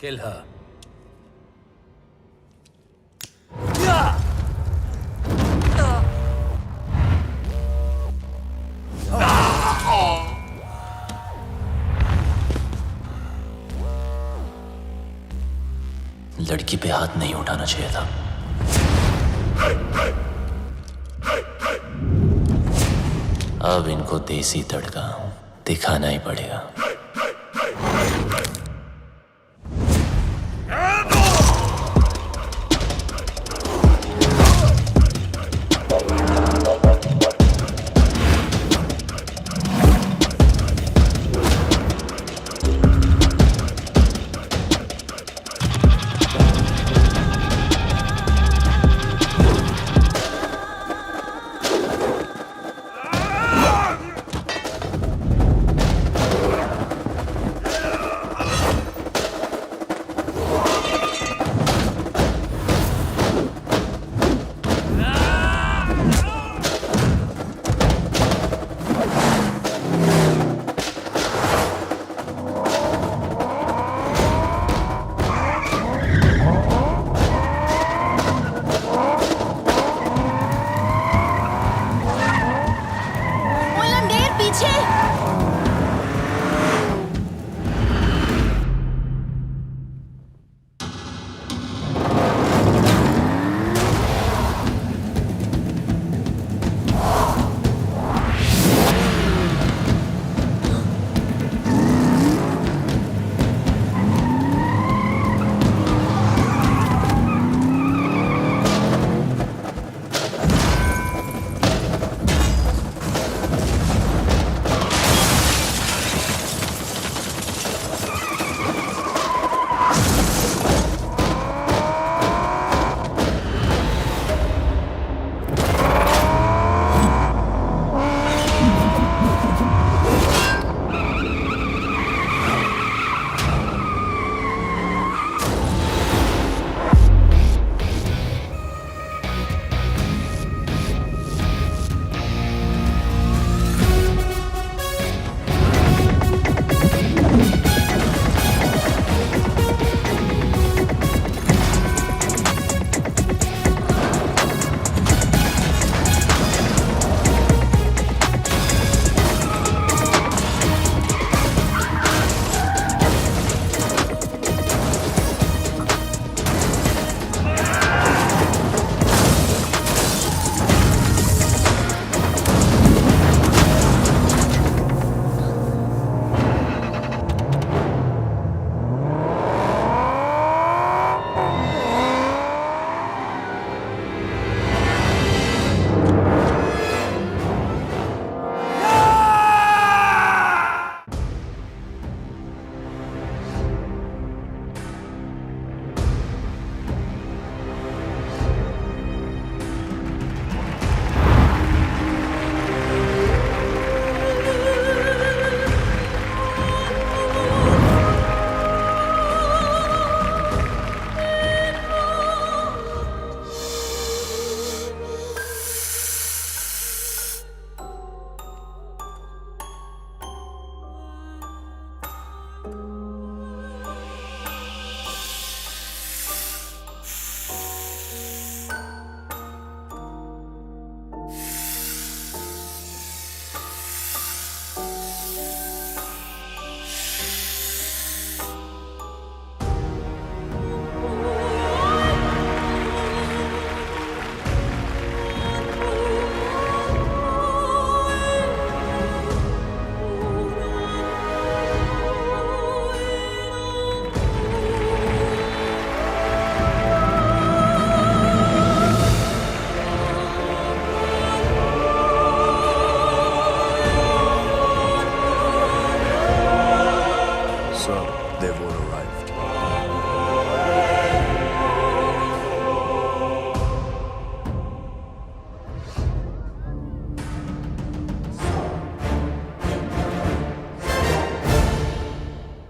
Kill her. लड़की पे हाथ नहीं उठाना चाहिए था। अब इनको देसी तड़का दिखाना ही पड़ेगा।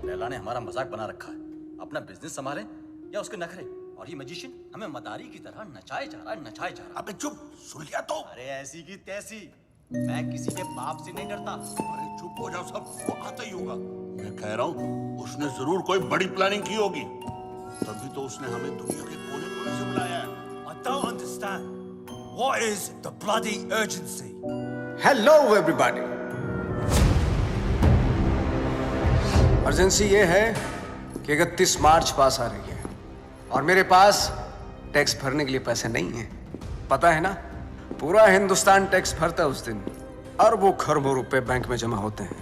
लैला ने हमारा मजाक बना रखा है। अपना बिजनेस संभाले या उसके नखरे। और ये मैजिशियन हमें मदारी की तरह नचाए जा रहा है, नचाए जा रहा है। अबे चुप, सुन लिया तो। अरे ऐसी की तैसी, मैं किसी के बाप से नहीं डरता। अरे चुप हो जाओ सब, वो आता ही होगा। मैं कह रहा हूँ उसने जरूर कोई बड़ी प्लानिंग की होगी। तभी तो उसने हमें दुनिया के कोने कोने से बुलाया है। I don't understand. What is the bloody urgency? Hello everybody. Urgency ये है कि 31 मार्च पास आ रही है और मेरे पास टैक्स भरने के लिए पैसे नहीं हैं। पता है ना, पूरा हिंदुस्तान टैक्स भरता है उस दिन। अरबों खरबों रुपए बैंक में जमा होते हैं।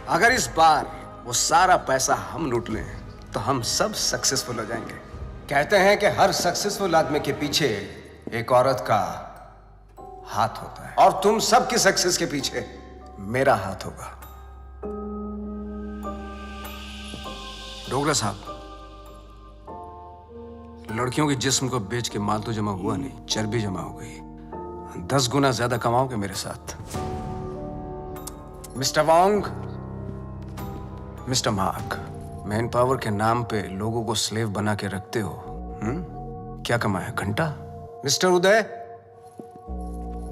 अगर इस बार वो सारा पैसा हम लूट लें तो हम सब सक्सेसफुल हो जाएंगे। कहते हैं कि हर सक्सेसफुल आदमी के पीछे एक औरत का हाथ होता है और तुम सबकी सक्सेस के पीछे मेरा हाथ होगा। डोगरा साहब, लड़कियों के जिस्म को बेच के माल तो जमा हुआ नहीं, चर्बी जमा हो गई। 10 गुना ज्यादा कमाओगे मेरे साथ। Mister Wong, mister mark, man power के नाम पे लोगों को स्लेव बना के रखते हो। क्या कमाया? घंटा। मिस्टर उदय,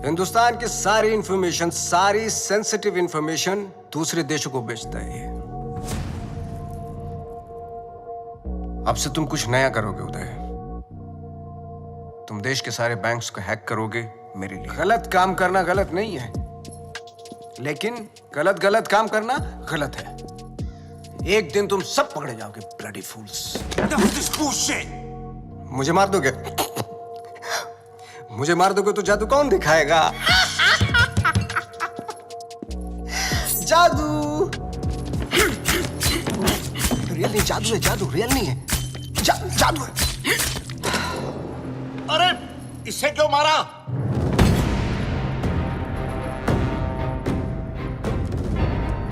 हिंदुस्तान की सारी इंफॉर्मेशन, सारी सेंसिटिव इंफॉर्मेशन दूसरे देशों को बेचता है ये। अब से तुम कुछ नया करोगे उदय। तुम देश के सारे बैंक्स को हैक करोगे मेरे लिए। गलत काम करना गलत नहीं है, लेकिन गलत काम करना गलत है। एक दिन तुम सब पकड़े जाओगे, ब्लडी फूल्स। मुझे मार दोगे? मुझे मार दोगे तो जादू कौन दिखाएगा? जादू रियल नहीं, जादू है, जादू रियल नहीं है, जादू है। अरे इसे क्यों मारा?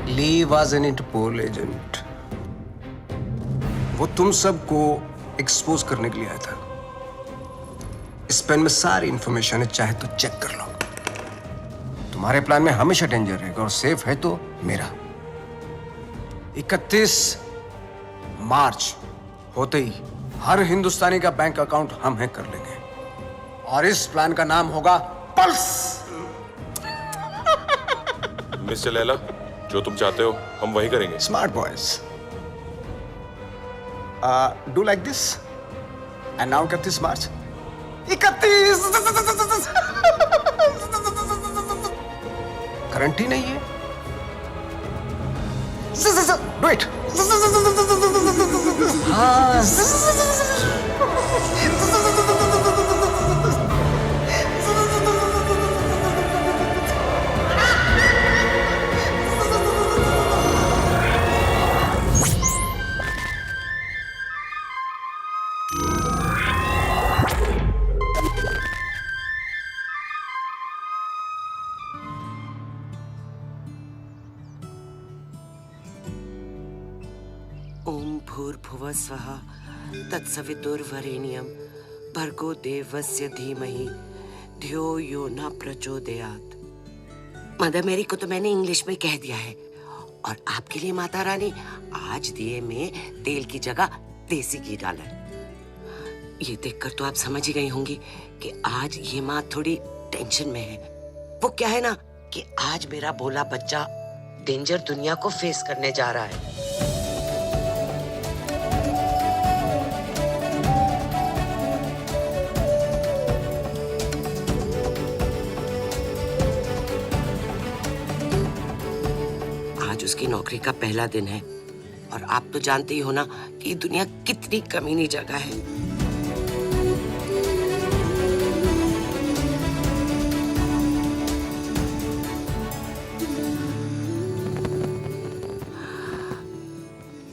ली वॉज एन इंटरपोल एजेंट। वो तुम सबको एक्सपोज करने के लिए आया था। इस पेन में सारी इंफॉर्मेशन है, चाहे तो चेक कर लो। तुम्हारे प्लान में हमेशा डेंजर रहेगा और सेफ है तो मेरा। 31 मार्च होते ही हर हिंदुस्तानी का बैंक अकाउंट हम हैक कर लेंगे और इस प्लान का नाम होगा पल्स। मिस्टर लैला, जो तुम चाहते हो हम वही करेंगे। Smart boys, do like this and now 31 March. 31 current ही नहीं है। Do it. ओम भूर्भुवः स्वः तत्सवितुर्वरेण्यं भर्गो देवस्य धीमहि धियो यो न प्रचोदयात्। मदर मेरी को तो मैंने इंग्लिश में कह दिया है और आपके लिए माता रानी आज दिए में तेल की जगह देसी घी डाला है। ये देखकर तो आप समझ ही गई होंगी कि आज ये माँ थोड़ी टेंशन में है। वो क्या है ना कि आज मेरा बोला बच्चा डेंजर दुनिया को फेस करने जा रहा है। आज उसकी नौकरी का पहला दिन है और आप तो जानते ही हो ना कि दुनिया कितनी कमीनी जगह है।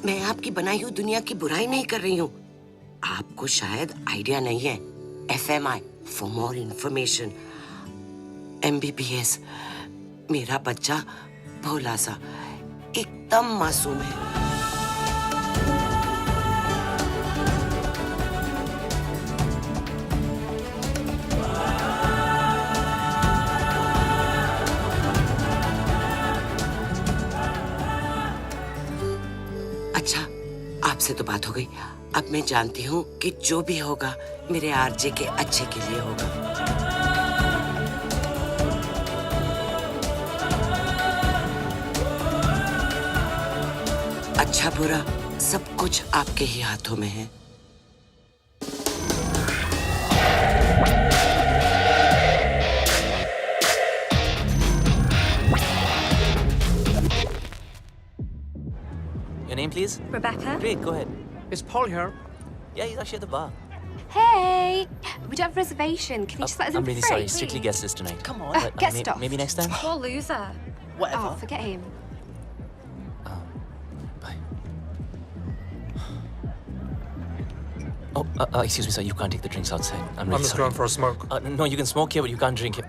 मैं आपकी बनाई हुई दुनिया की बुराई नहीं कर रही हूँ। आपको शायद आइडिया नहीं है। FMI for more information, MBBS। मेरा बच्चा भोला सा एकदम मासूम है। अच्छा, आपसे तो बात हो गई। अब मैं जानती हूँ कि जो भी होगा मेरे आरजे के अच्छे के लिए होगा। अच्छा बुरा सब कुछ आपके ही हाथों में है। Your name, please? Rebecca? Great, go ahead. Is Paul here? Yeah, he's actually at the bar. Hey! We do have a reservation. Can you just let us in I'm really for free, sorry. Strictly please? guest list tonight. Come on. But, get stuffed. maybe next time. Poor loser. Whatever. Oh, forget him. Bye. Oh, excuse me, sir. You can't take the drinks outside. I'm really I'm just sorry. going for a smoke. No, you can smoke here, but you can't drink it.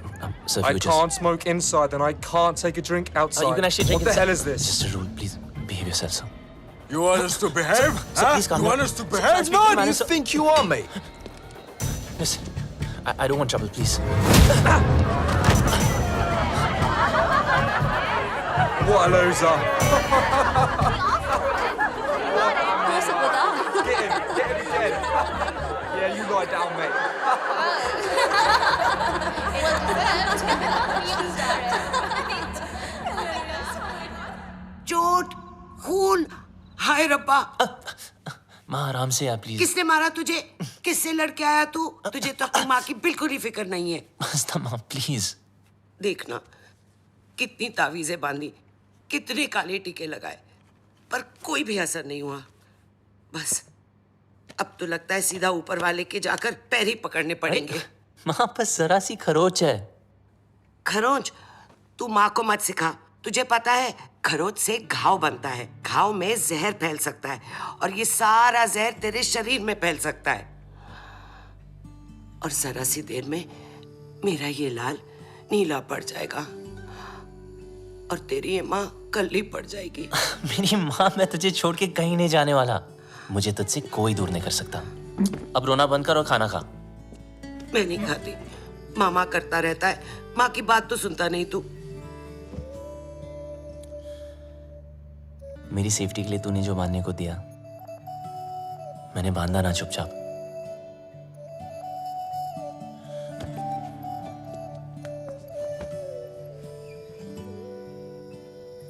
So if I you would just... can't smoke inside, then I can't take a drink outside. You can actually drink What the inside. hell is It's this? just a rule. Please behave yourself, sir. You want us to behave? Sir, please calm You down. want us to Sir, behave? I'm speaking to No, man, you sir. think you are, mate? Listen, I don't want trouble, please. What a loser. What's up with that? Get him again. Yeah, you lie down, mate. चोट, खून, हाय रब्बा। माँ आराम से आ please. किसने मारा तुझे? किससे लड़के आया तू? तुझे तो अपनी माँ की बिल्कुल ही फिक्र नहीं है। मस्ता माँ प्लीज। देखना, कितनी तावीजें बांधी, कितने काले टीके लगाए, पर कोई भी असर नहीं हुआ। बस अब तो लगता है सीधा ऊपर वाले के जाकर पैर ही पकड़ने पड़ेंगे। माँ बस जरा सी खरोच है। खरोंच? तू माँ को मत सिखा। तुझे पता है खरोच से घाव बनता है, घाव में जहर फैल सकता है और ये सारा जहर तेरे शरीर में फैल सकता है और जरा सी देर में मेरा ये लाल नीला पड़ जाएगा और तेरी ये माँ कल्ली पड़ जाएगी। मेरी माँ, मैं तुझे छोड़ के कहीं नहीं जाने वाला। मुझे तुझसे कोई दूर नहीं कर सकता। अब रोना बंद कर और खाना खा। मैं नहीं खाती। मामा करता रहता है, माँ की बात तो सुनता नहीं तू। मेरी सेफ्टी के लिए तूने जो बांधने को दिया, मैंने बांधा ना चुपचाप।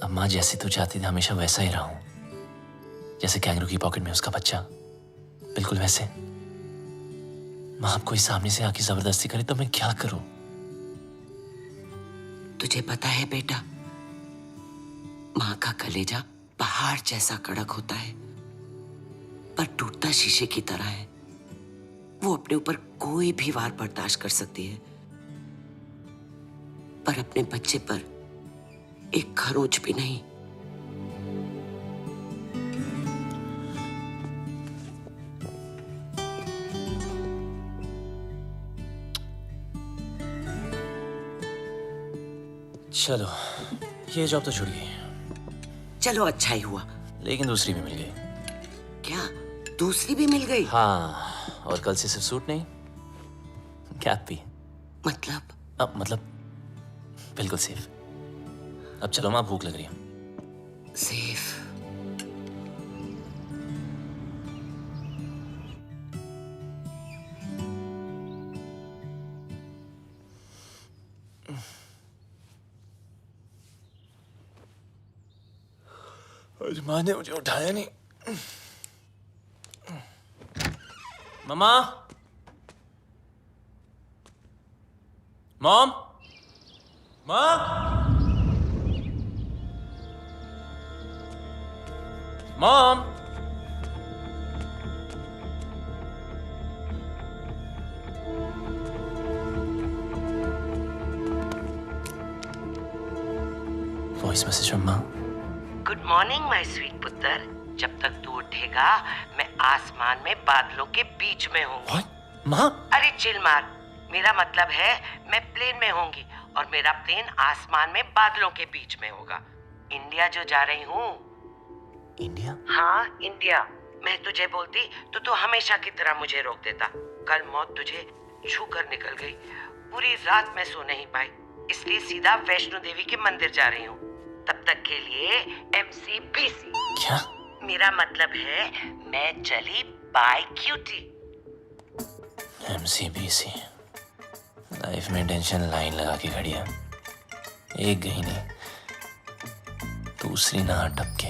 अब माँ जैसे तू चाहती थी हमेशा वैसा ही रहा हूं, जैसे कैंगरू की पॉकेट में उसका बच्चा, बिल्कुल वैसे। माँ अब कोई सामने से आके जबरदस्ती करे तो मैं क्या करूं? तुझे पता है बेटा, माँ का कलेजा पहाड़ जैसा कड़क होता है पर टूटता शीशे की तरह है। वो अपने ऊपर कोई भी वार बर्दाश्त कर सकती है पर अपने बच्चे पर एक खरोच भी नहीं। चलो, ये जॉब तो छूट गई, चलो अच्छा ही हुआ। लेकिन दूसरी भी मिल गई। क्या दूसरी भी मिल गई? हाँ, और कल से सिर्फ सूट नहीं, कैप भी। मतलब? अब मतलब बिल्कुल सेफ। अब चलो माँ, भूख लग रही है। सेफ? आज माँ ने मुझे उठाया नहीं। मम्मा, मॉम, माँ, मॉम। वॉइस मैसेज फ्रॉम माँ। गुड मॉर्निंग माय स्वीट पुत्र। जब तक तू उठेगा मैं आसमान में बादलों के बीच में हूँ। माँ? अरे चिल मार, मेरा मतलब है मैं प्लेन में होंगी और मेरा प्लेन आसमान में बादलों के बीच में होगा। इंडिया जो जा रही हूँ। इंडिया? हाँ इंडिया। मैं तुझे बोलती तो तू हमेशा की तरह मुझे रोक देता। कल मौत तुझे छू कर निकल गई। पूरी रात मैं सो नहीं पाई, इसलिए सीधा वैष्णो देवी के मंदिर जा रही हूँ। तब तक के लिए MCBC। क्या? मेरा मतलब है मैं चली बाय क्यूटी। MCBC। लाइफ में टेंशन लाइन लगा के खड़ी है। एक गई नहीं, दूसरी ना टपके।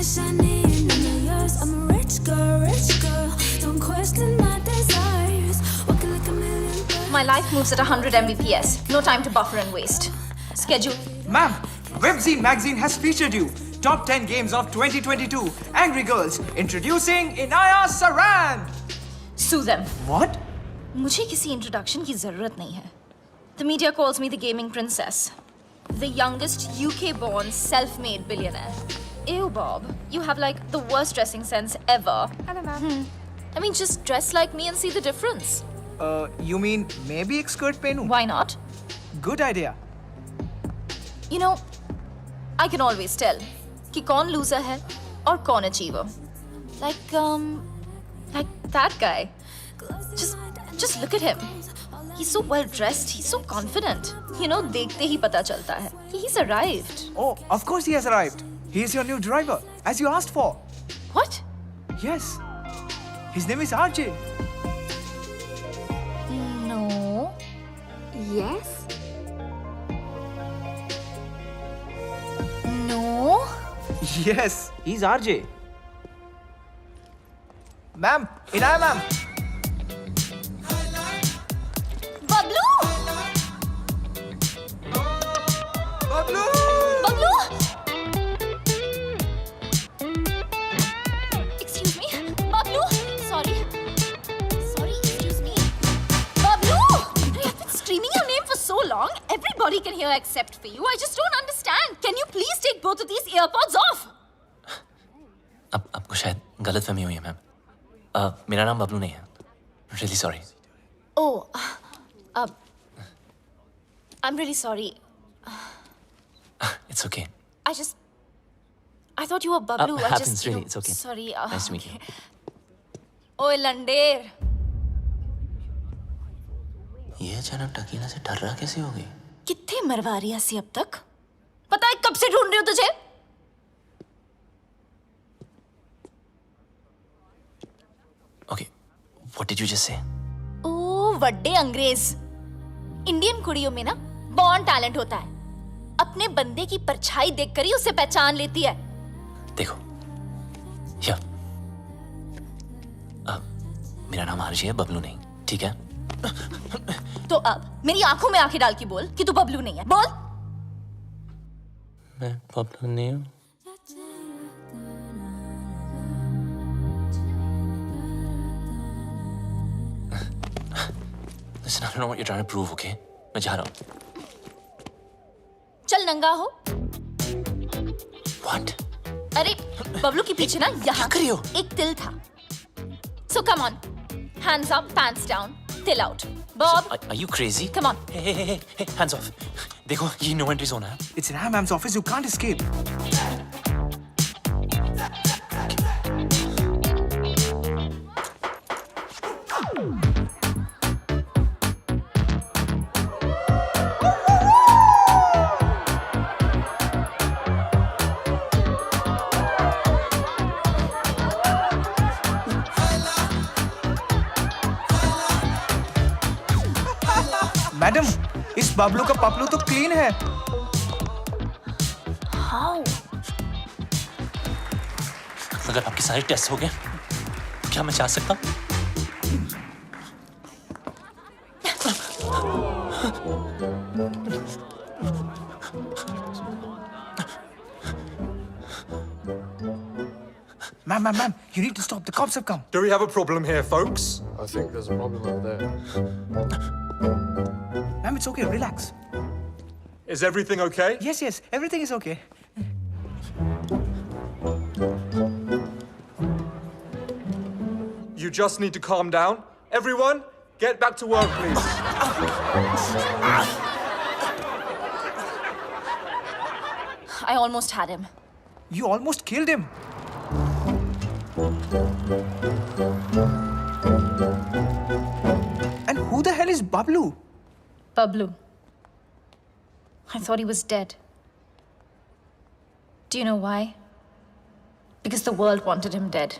shiny and none of yours. I'm a rich girl. Don't question my desires. Walking like a million birds. My life moves at 100 Mbps. No time to buffer and waste. Schedule. Ma'am, Webzine magazine has featured you. Top 10 games of 2022. Angry Girls. Introducing Inaya Saran. Sue them. What? मुझे किसी introduction की जरूरत नहीं है. The media calls me the gaming princess. The youngest UK-born self-made billionaire. Ew, Bob. You have like the worst dressing sense ever. Hello, ma'am. I mean, just dress like me and see the difference. You mean maybe एक skirt पहनूं? Why not? Good idea. You know, I can always tell कि कौन loser है और कौन achiever. Like that guy. Just look at him. He's so well dressed. He's so confident. You know, देखते ही पता चलता है कि he's arrived. Oh, of course he has arrived. He is your new driver, as you asked for. What? Yes. His name is RJ. No. Yes? No. Yes, he's RJ. Ma'am, Inaya ma'am. Bablu! Bablu! Bablu! Excuse me. Bablu! Sorry, excuse me. Bablu! I've been screaming your name for so long. Everybody can hear except for you. I just don't understand. Can you please take both of these earpods off? अब आपको शायद गलतफहमी हुई है ma'am. मेरा नाम बबलू नहीं है. Really sorry. Oh, I'm really sorry. It's okay. I thought you were Bablu. Happens really. It's okay. Sorry. Nice to meet you. ओए लंडेर. ये अचानक टकीला से डर रहा कैसे हो गई? कितने मरवा रही है अब तक? पता है कब से ढूंढ रही हूँ तुझे? Okay. What did you just say? ओ वड्डे अंग्रेज. इंडियन कुड़ियों में ना बॉर्न टैलेंट होता है. अपने बंदे की परछाई देखकर ही उसे पहचान लेती है. देखो. या. मेरा नाम आरजी है, बबलू नहीं. ठीक है? तो अब मेरी आंखों में आंखें डाल के बोल कि तू बबलू नहीं है. बोल. मैं बबलू नहीं हूँ. Listen, I don't know what you're trying to prove, okay? मैं जा रहा हूँ. चल नंगा हो. What? अरे बबलू के पीछे ना यहाँ कर रही हो? एक तिल था. So come on, hands up, pants down, till out. Bob, Are you crazy? come on. Hey, hands off. देखो, ये no entry zone है. It's Inaya ma'am's office. You can't escape. Madam, इस बबलू का पपलू तो क्लीन है. How? अगर आपके सारे टेस्ट हो गए, क्या मैं जा सकता हूँ? Ma'am, you need to stop. The cops have come. Do we have a problem here, folks? I think there's a problem over there. Ma'am, it's okay. Relax. Is everything okay? Yes. Everything is okay. You just need to calm down. Everyone, get back to work, please. I almost had him. You almost killed him. And who the hell is Bablu? Bablu. I thought he was dead. Do you know why? Because the world wanted him dead.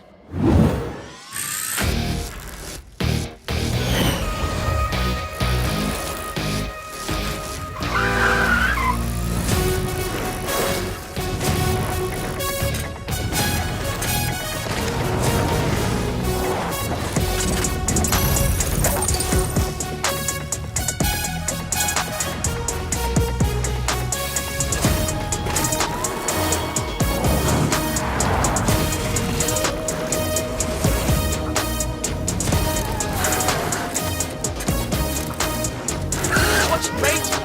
March, mate!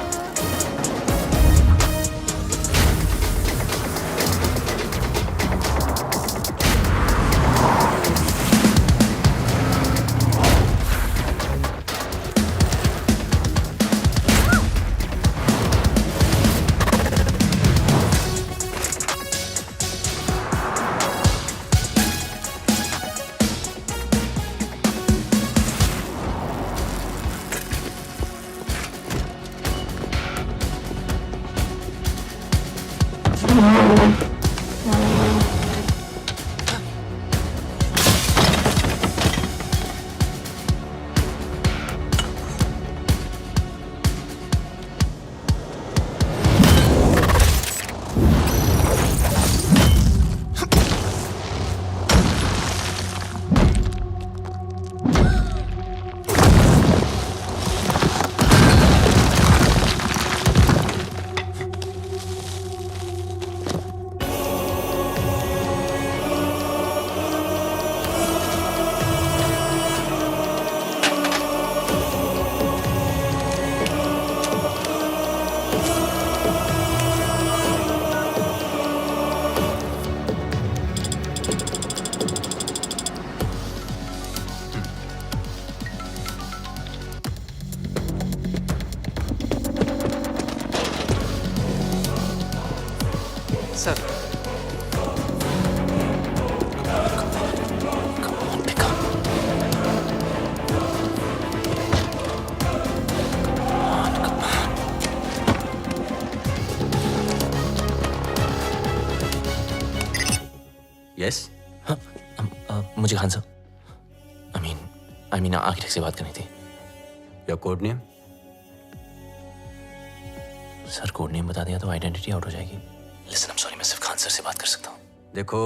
Sir yes मुझे खान साहब I mean architect से बात करनी थी। Your code name? Sir code name बता दिया तो identity out हो जाएगी। लिसन, आई एम सॉरी, मैं सिर्फ खान सर से बात कर सकता हूँ। देखो,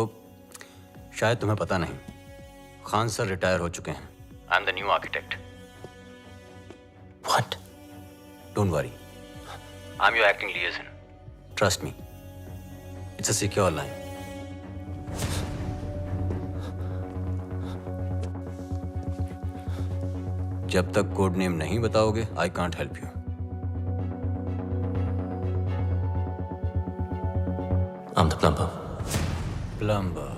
शायद तुम्हें पता नहीं, खान सर रिटायर हो चुके हैं। I am the new architect. What? Don't worry, I am your acting लिएजन। Trust me, it's a secure line. जब तक कोड नेम नहीं बताओगे, I can't help you. I'm the plumber. Plumber.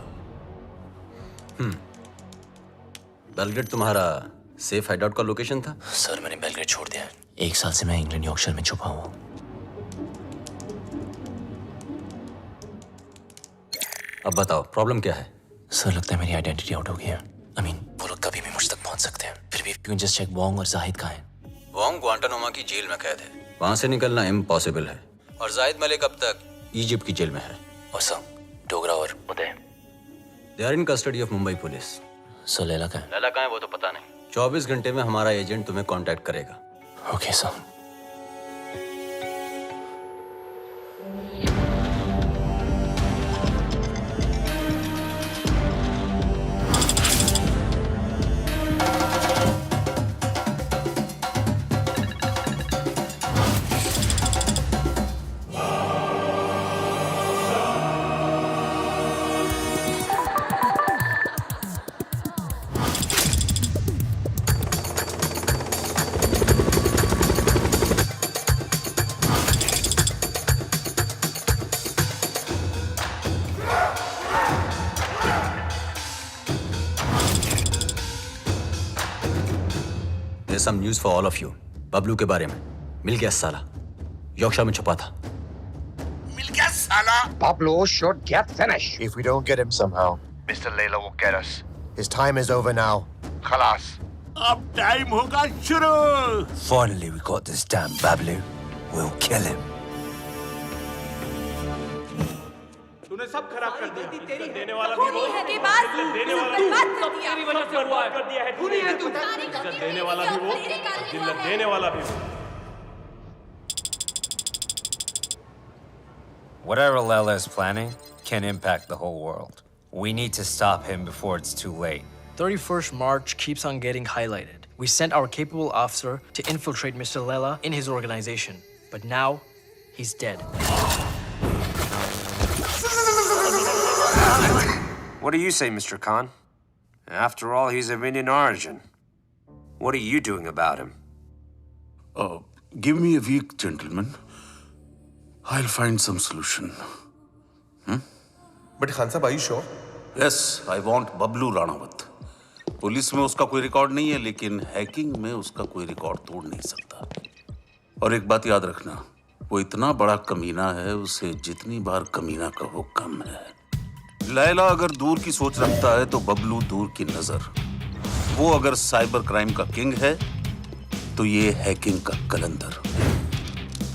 Belgrade तुम्हारा safe hideout का location था? Sir मैंने Belgrade छोड़ दिया है। 1 साल से मैं इंग्लैंड यॉर्कशायर में छुपा हुआ हूँ। अब बताओ, प्रॉब्लम क्या है? सर लगता है मेरी आइडेंटिटी आउट हो गई है। आई मीन वो लोग कभी भी मुझ तक पहुंच सकते हैं। फिर भी you can just check wrong और जाहिद कहाँ हैं। वोंग ग्वांटानामो की जेल में कैद है, वहां से निकलना इम्पॉसिबल है। और जाहिद मलिक अब तक इजिप्ट की जेल में है। और सर डोगरा और Uday, they are in custody of Mumbai police. Sir Laila कहाँ है? लैला कहाँ है वो तो पता नहीं। 24 घंटे में हमारा एजेंट तुम्हें कांटेक्ट करेगा। Okay sir. There's some news for all of you. Bablu के बारे में। मिल गया साला, यॉर्कशायर में छुपा था। मिल गया साला। Pablo should get finished. If we don't get him somehow, Mr. Layla will get us. His time is over now. Khalas. अब टाइम होगा शुरू। Finally, we got this damn Bablu. We'll kill him. तूने सब खराब कर दिया। देने वाला भी वो, के बाद देने वाला भी बर्बाद कर दिया। तेरी वजह से हुआ है। कर दिया है तूने। देने वाला भी वो, जिल्लत देने वाला भी वो। Whatever Layla is planning can impact the whole world. We need to stop him before it's too late. 31st March keeps on getting highlighted. We sent our capable officer to infiltrate Mr. Layla in his organization, but now he's dead. What do you say, Mr. Khan? After all, he's of Indian origin. What are you doing about him? Give me a week, gentlemen. I'll find some solution. But Khan Sahib, are you sure? Yes, I want Bablu Ranawat. Police में उसका कोई record नहीं है, लेकिन hacking में उसका कोई record तोड़ नहीं सकता। और एक बात याद रखना, वो इतना बड़ा कमीना है, उसे जितनी बार कमीना कहो कम है। लैला अगर दूर की सोच रखता है तो बबलू दूर की नजर। वो अगर साइबर क्राइम का किंग है तो ये हैकिंग का कलंदर।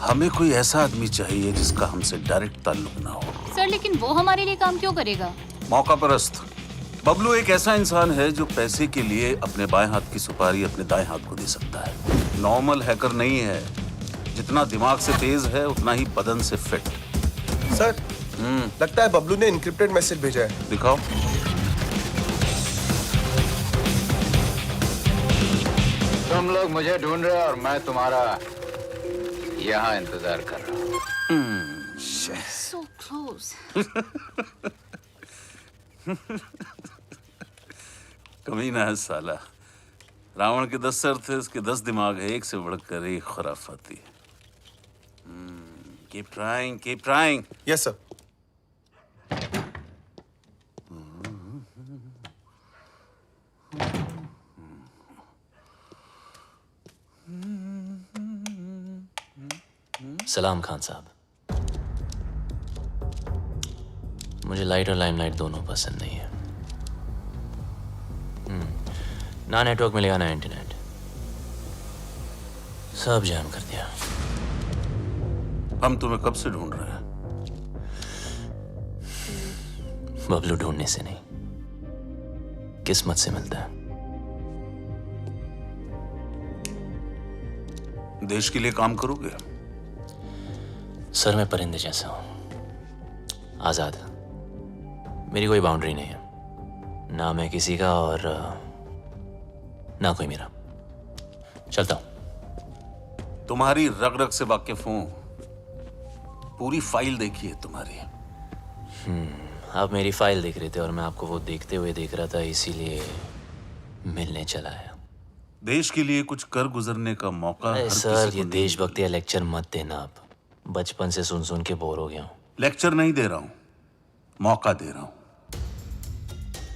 हमें कोई ऐसा आदमी चाहिए जिसका हमसे डायरेक्ट ताल्लुक ना हो। सर लेकिन वो हमारे लिए काम क्यों करेगा? मौका परस्त। बबलू एक ऐसा इंसान है जो पैसे के लिए अपने बाएं हाथ की सुपारी अपने दाएं हाथ को दे सकता है। नॉर्मल हैकर नहीं है, जितना दिमाग से तेज है उतना ही बदन से फिट। सर, लगता है बबलू ने इनक्रिप्टेड मैसेज भेजा है। दिखाओ। तुम लोग मुझे ढूंढ रहे हो और मैं तुम्हारा यहाँ इंतजार कर रहा हूँ। So close. कमीना है साला। रावण के 10 सर थे, उसके 10 दिमाग है, एक से बढ़कर एक खुराफाती। Keep trying, keep trying. Yes, sir. सलाम खान साहब। मुझे लाइट और लाइमलाइट दोनों पसंद नहीं है। ना नेटवर्क मिलेगा ना इंटरनेट, सब जाम कर दिया। हम तुम्हें कब से ढूंढ रहे हैं? बबलू ढूंढने से नहीं, किस्मत से मिलता है। देश के लिए काम करोगे? सर मैं परिंदे जैसा हूं, आजाद। मेरी कोई बाउंड्री नहीं है, ना मैं किसी का और ना कोई मेरा। चलता हूं। तुम्हारी रग रग से वाकिफ हूं, पूरी फाइल देखी है तुम्हारी। आप मेरी फाइल देख रहे थे और मैं आपको वो देखते हुए देख रहा था, इसीलिए मिलने चला आया। देश के लिए कुछ कर गुजरने का मौका हर सर किसी को ये नहीं देशभक्ति या लेक्चर मत देना। आप बचपन से सुन सुन के बोर हो गया हूं। लेक्चर नहीं दे रहा हूं, मौका दे रहा हूं।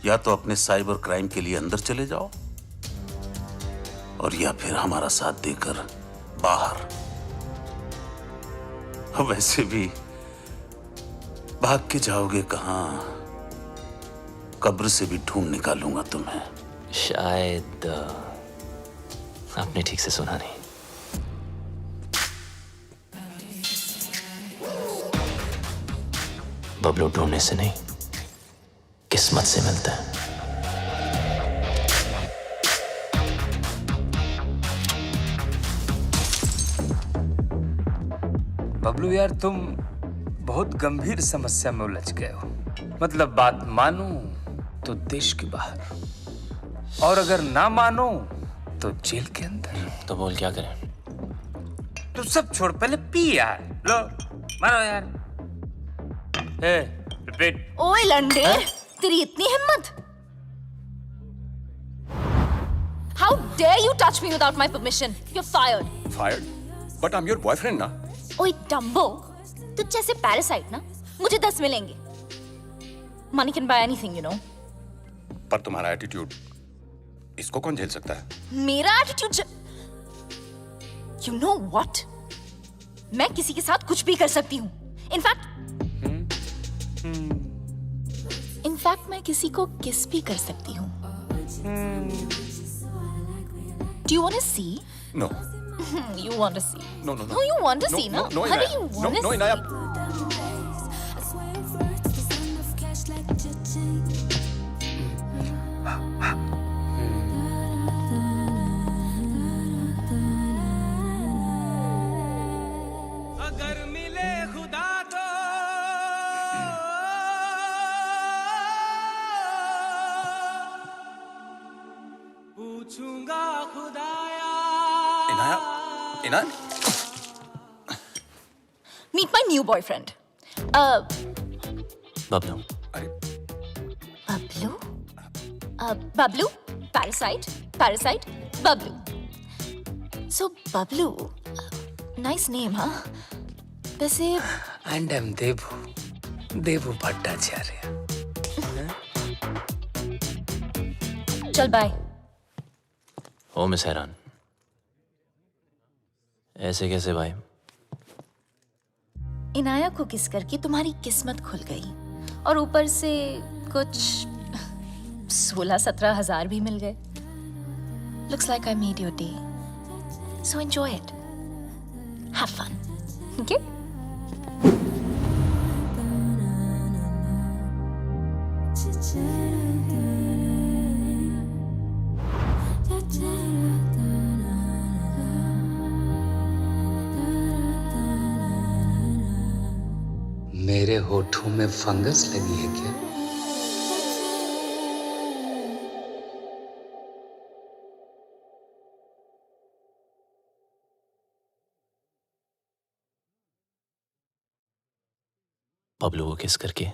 या तो अपने साइबर क्राइम के लिए अंदर चले जाओ, और या फिर हमारा साथ देकर बाहर। वैसे भी भाग के जाओगे कहां? कब्र से भी ढूंढ निकालूंगा तुम्हें। शायद आपने ठीक से सुना नहीं। बबलू ढूंढने से नहीं, किस्मत से मिलता है। बबलू यार, तुम बहुत गंभीर समस्या में उलझ गए हो। मतलब बात मानो तो देश के बाहर, और अगर ना मानो तो जेल के अंदर। तो बोल क्या करें? तो सब छोड़, पहले पी यार। लो मानो यार। रिपीट। ओए लंडे, तेरी इतनी हिम्मत? How dare you touch me without my permission? You're fired. Fired? But I'm your boyfriend ना। ओए डम्बो, तुझ जैसे पैरासाइट ना मुझे 10 मिलेंगे। Money can buy anything, you know. पर तुम्हारा एटीट्यूड, इसको कौन झेल सकता है? मेरा एटीट्यूड You know what? मैं किसी के साथ कुछ भी कर सकती हूँ। इनफैक्ट मैं किसी को किस भी कर सकती हूँ। Do you want to see? No. You want to see? No, no, no. No, you want to see, no? No, How do you want to see? Inaya. अगर मिले खुदा तो पूछूंगा खुदाया। Inaya? Meet my new boyfriend. Bablu. Bablu? Bablu? Parasite? Parasite? Bablu. So, Bablu, nice name, हाँ? वैसे and M देवू भट्टाचार्य। चल bye. ओ miss हैरान, ऐसे कैसे भाई? इनाया को किस करके तुम्हारी किस्मत खुल गई और ऊपर से कुछ 16-17 हजार भी मिल गए। Looks like I made your day. So enjoy it. Have fun. Okay? मेरे होठों में फंगस लगी है क्या? बबलू को किस करके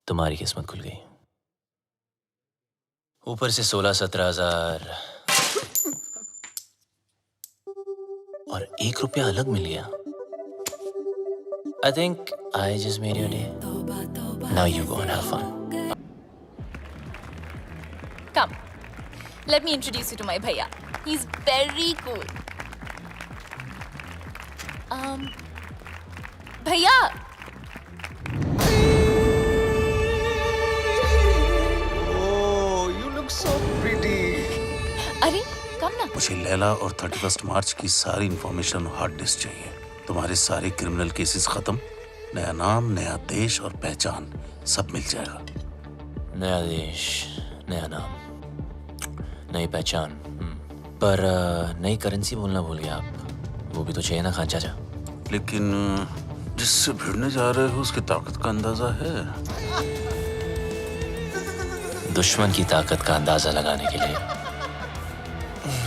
तुम्हारी किस्मत खुल गई, ऊपर से 16-17 हजार और 1 रुपया अलग मिल गया। I think I just made your day. Now you go and have fun. Come. Let me introduce you to my bhaiya. He's very cool. Bhaiya. Oh, you look so pretty. अरे कम ना। मुझे लैला और 31 मार्च की सारी इंफॉर्मेशन हार्ड डिस्क चाहिए। तुम्हारे सारे criminal cases खत्म, नया नाम, नया देश और पहचान सब मिल जाएगा। नया देश, नया नाम, नई पहचान, पर नई करेंसी बोलना भूल गया आप। वो भी तो चाहिए ना खान चाचा। लेकिन जिससे भिड़ने जा रहे हो उसकी ताकत का अंदाजा है? दुश्मन की ताकत का अंदाजा लगाने के लिए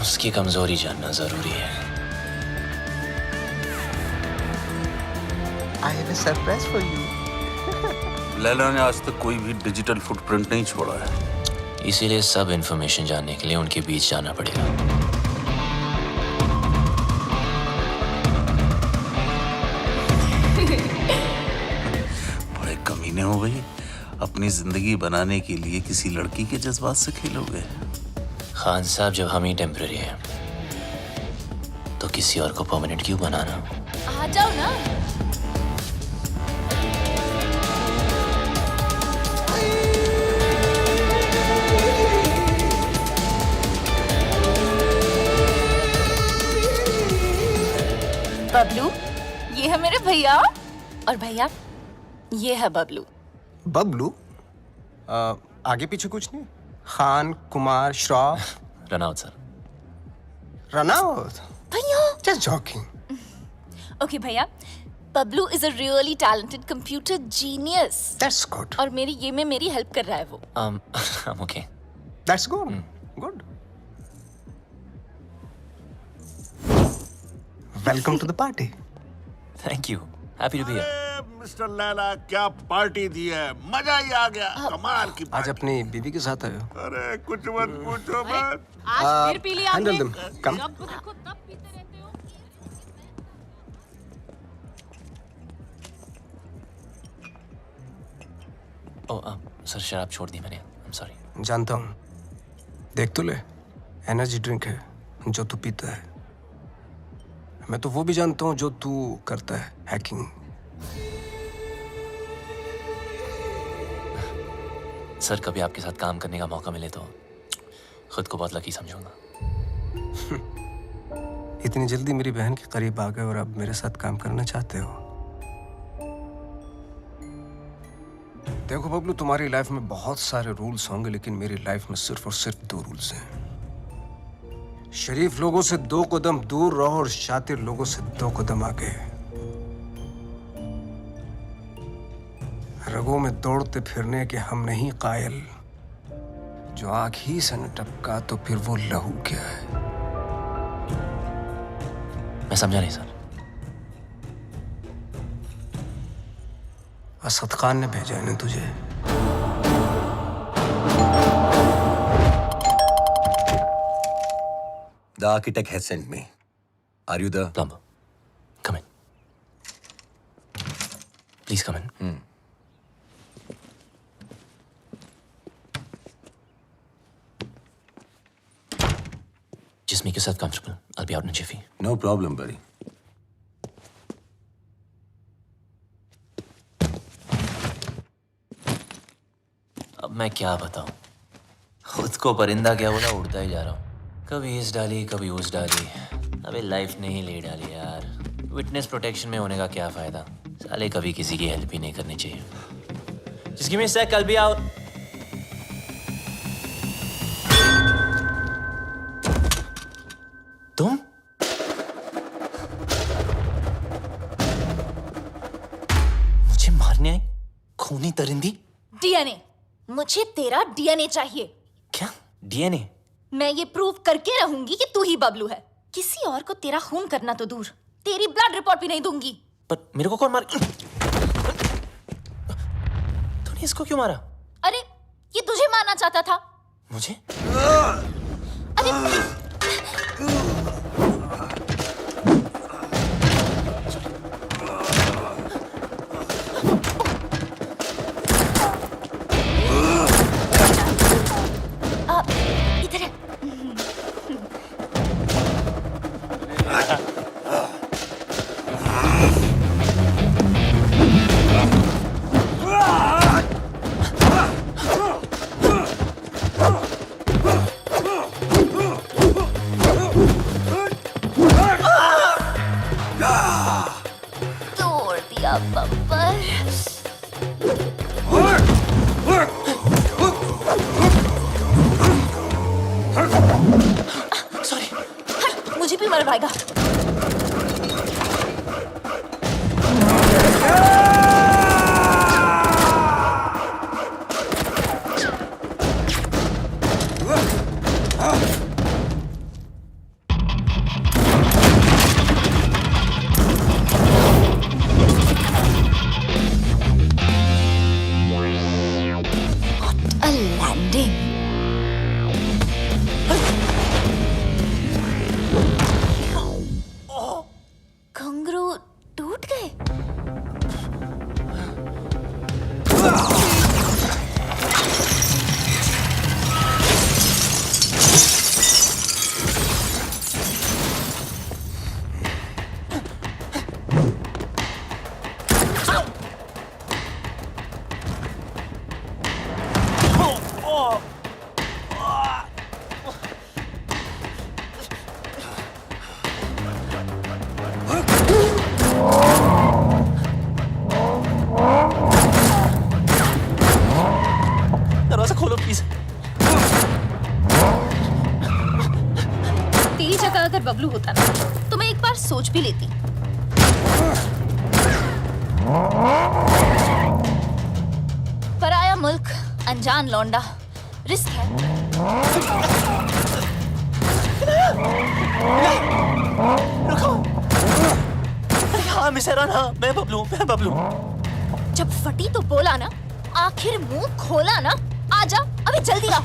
उसकी कमजोरी जानना जरूरी है। I have a surprise for you. Laila ने आज तक कोई भी डिजिटल फुटप्रिंट नहीं छोड़ा है। इसीलिए सब इंफॉर्मेशन जानने के लिए उनके बीच जाना पड़ेगा। बड़े कमीने हो गई, अपनी जिंदगी बनाने के लिए किसी लड़की के जज्बात से खेलोगे। खान साहब, जब हम ही टेम्पररी हैं तो किसी और को परमानेंट क्यों बनाना? आ जाओ ना। बबलू, ये है मेरे भैया, और भैया ये है बबलू। बबलू? आगे पीछे कुछ नहीं? Khan, Kumar, Shroff? Run out sir. Run out? भैया Just joking. ओके भैया, Bablu is a really talented computer genius. That's good. और ये में मेरी हेल्प कर रहा है वो। I'm okay. That's good. Good. Welcome to the party. Thank you. Happy to be here. Mister Laila, क्या पार्टी दी है, मजा ही आ गया। कमाल की आज अपनी बीवी के साथ आए हो? अरे कुछ मत पूछो मत। आज फिर पी लिया आपने? Handle them. Come. जब देखो तब पीते रहते हो। सर शराब छोड़ दी मैंने। I'm sorry. जानता हूँ। देख तो ले, एनर्जी ड्रिंक है जो तू पीता है। मैं तो वो भी जानता हूँ जो तू करता है, हैकिंग। सर, कभी आपके साथ काम करने का मौका मिले तो खुद को बहुत लकी समझूंगा। इतनी जल्दी मेरी बहन के करीब आ गए और अब मेरे साथ काम करना चाहते हो? देखो बबलू, तुम्हारी लाइफ में बहुत सारे रूल्स होंगे, लेकिन मेरी लाइफ में सिर्फ और सिर्फ 2 रूल्स हैं। शरीफ लोगों से 2 कदम दूर रहो और शातिर लोगों से 2 कदम आगे। रगों में दौड़ते फिरने के हम नहीं कायल। जो आंख ही से न टपका तो फिर वो लहू क्या है? मैं समझा नहीं सर। असद खान ने भेजा है ना तुझे? The architect has sent me. Are you the plumber? Please come in. Just make yourself comfortable. I'll be out in a jiffy. No problem, buddy. अब मैं क्या बताऊं? खुद को परिंदा क्या बोला, उड़ता ही जा रहा हूं। कभी इस डाली कभी उस डाली। अबे लाइफ ने ही ले डाली यार। विटनेस प्रोटेक्शन में होने का क्या फायदा? साले कभी किसी की हेल्प ही नहीं करनी चाहिए। Just give me a sec, I'll be out. तुम? मुझे मारने आई? खूनी परिंदी? डीएनए। मुझे तेरा डीएनए चाहिए। क्या? डीएनए? मैं ये प्रूव करके रहूंगी कि तू ही बबलू है। किसी और को तेरा खून करना तो दूर, तेरी ब्लड रिपोर्ट भी नहीं दूंगी। पर मेरे को कौन मार? तूने इसको क्यों मारा? अरे ये तुझे मारना चाहता था। मुझे? अरे इधर है। तोड़ दिया बम्पर। सॉरी। मुझे भी मर पाएगा। What a landing. घुंघरू टूट गए। दरवाजा खोलो प्लीज। तेरी जगह अगर बबलू होता ना तो मैं एक बार सोच भी लेती। पराया मुल्क, अनजान लौंडा, रिस्क है। रुको। हाँ मिस हैरान, हाँ मैं बबलू। जब फटी तो बोला ना, आखिर मुंह खोला ना। आजा अभी जल्दी आ।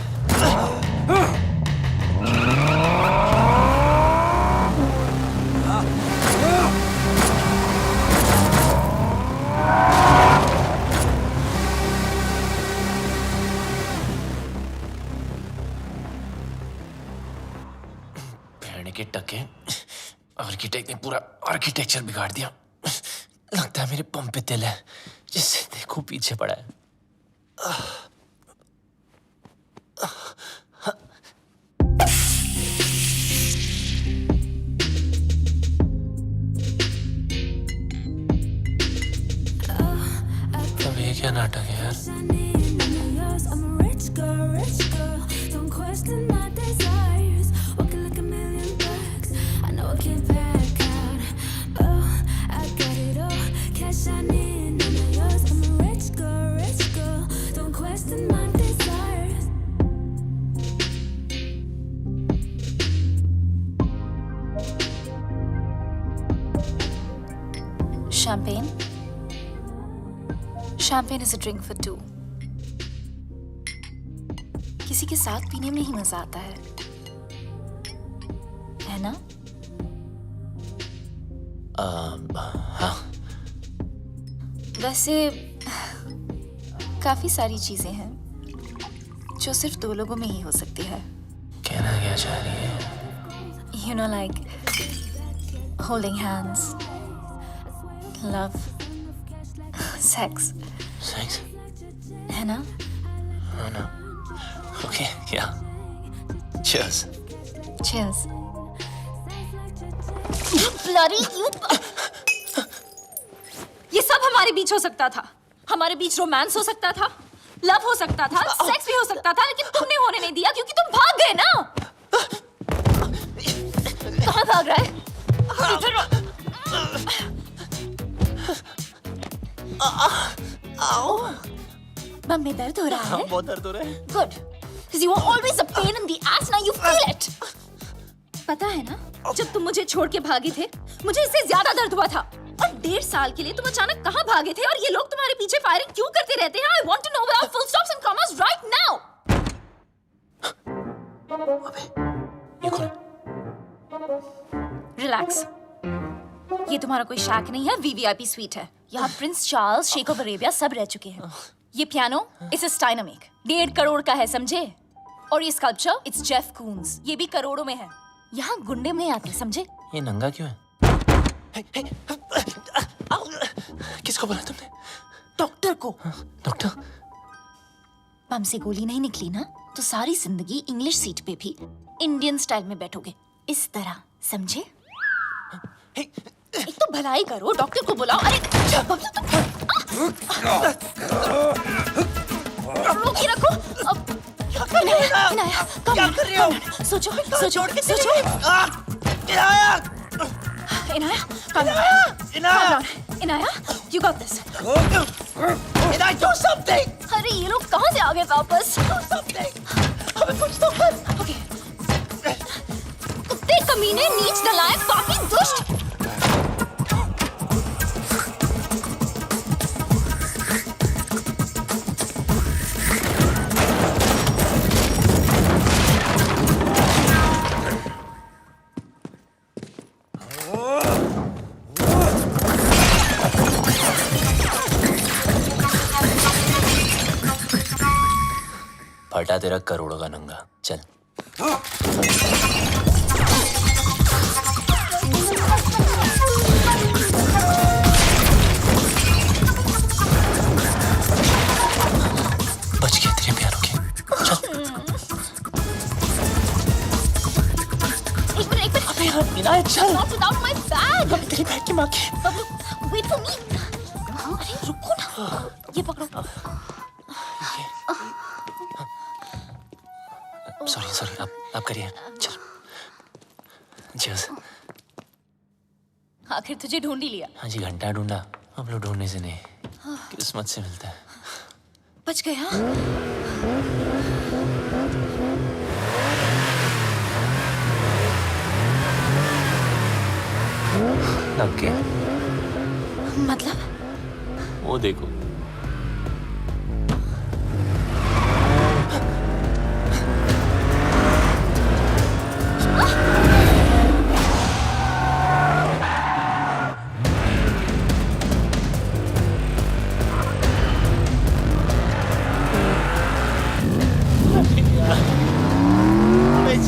भेड़ने के टके, आर्किटेक्ट ने पूरा आर्किटेक्चर बिगाड़ दिया। लगता है मेरे पंप पे तिल है, जिससे देखो पीछे पड़ा है। अब ये क्या नाटक है यार? Champagne? Champagne is a drink for two. किसी के साथ पीने में ही मजा आता है ना? हाँ। वैसे काफी सारी चीजें हैं जो सिर्फ दो लोगों में ही हो सकती है। कहना क्या चाह रही है? You know, like holding hands, love, sex. Sex? है ना? हाँ ना। Okay, yeah. Cheers. Cheers. Bloody you! ये सब हमारे बीच हो सकता था। हमारे बीच रोमांस हो सकता था, लव हो सकता था, सेक्स भी हो सकता था, लेकिन तुमने होने नहीं दिया क्योंकि तुम भाग गए ना। कहाँ भाग रहा है? इधर आओ। बम में दर्द हो रहा है? बहुत दर्द हो रहा है। Good, because you are always a pain in the ass. Now you feel it. पता है ना, जब तुम मुझे छोड़ के भागे थे, मुझे इससे ज्यादा दर्द हुआ था। और 1.5 साल के लिए तुम अचानक कहाँ भागे थे और ये लोग तुम्हारे पीछे फायरिंग क्यों करते रहते हैं? I want to know without full stops and commas right now. ये कौन है? Relax. ये तुम्हारा कोई शैक नहीं है, VVIP स्वीट है। यहाँ प्रिंस चार्ल्स, शेख ऑफ अरेबिया सब रह चुके हैं। ये पियानो इट्स स्टाइनामेक, 1.5 करोड़ का है, समझे? और ये स्कल्पचर इट्स जेफ कून्स, ये भी करोड़ों में है। यहाँ गुंडे में आते, समझे? ये नंगा क्यों है? किसको बोला तुमने? डॉक्टर को। डॉक्टर? बम से गोली नहीं निकली ना, तो सारी जिंदगी इंग्लिश सीट पे भी इंडियन स्टाइल में बैठोगे, इस तरह, समझे? एक तो भलाई करो, डॉक्टर को बुलाओ। अरे रोक के रखो। इनाया, क्या कर रही हो? सोचो, सोचो, सोचो। Inaya, Inaya, you got this. Inaya, do something. अरे ये लोग कहाँ से आ गए वापस? Do something. हमें कुछ तो कर। Okay. कुत्ते कमीने, नीच नालायक, पापी, दुष्ट। फटा तेरा करोड़ों का नंगा, चल। बच गया तेरे प्यारों के, चल। एक मिनट। अबे यार इनाया, चल। Not without my bag. अबे तेरी बैग की माँ की। Bablu, wait for me. अरे रुको ना, ये पकड़ो। सॉरी, आप करिए, चल। Cheers. आखिर तुझे ढूंढ ही लिया। हाँ जी, घंटा ढूंढा, अब लोग ढूंढने से नहीं, किस्मत से मिलता है। बच गया। लग गया। मतलब? वो देखो।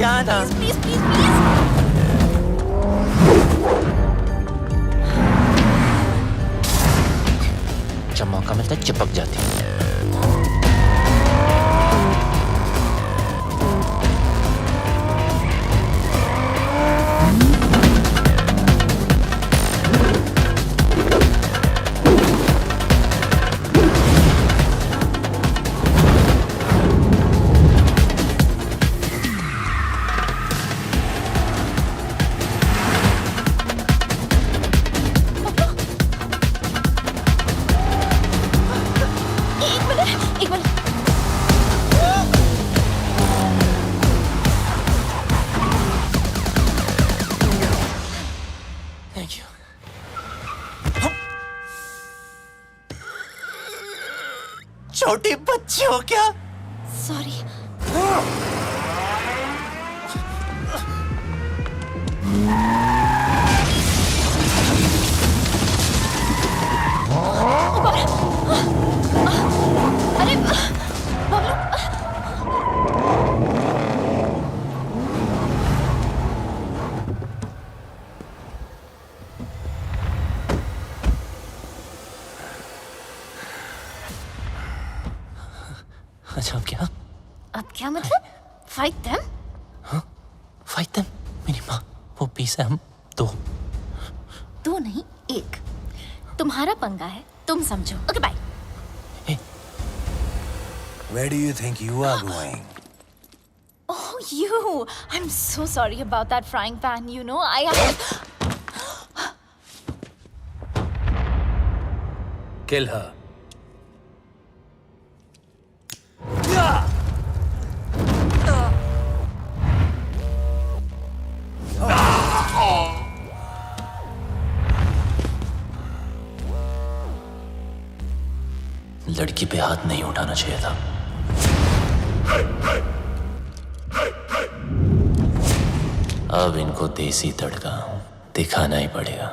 जाना। Please, please, please. जब मौका मिलता है चिपक जाती है। छोटी बच्ची हो क्या? सॉरी। अच्छा अब क्या? अब क्या मतलब? Fight them? हाँ? Fight them? मेरी माँ, वो 20 है, हम 2। 2 नहीं, 1। तुम्हारा पंगा है, तुम समझो। Okay bye. Where do you think you are going? Oh, you! I'm so sorry about that frying pan. You know, Kill her. लड़की पे हाथ नहीं उठाना चाहिए था। अब इनको देसी तड़का दिखाना ही पड़ेगा।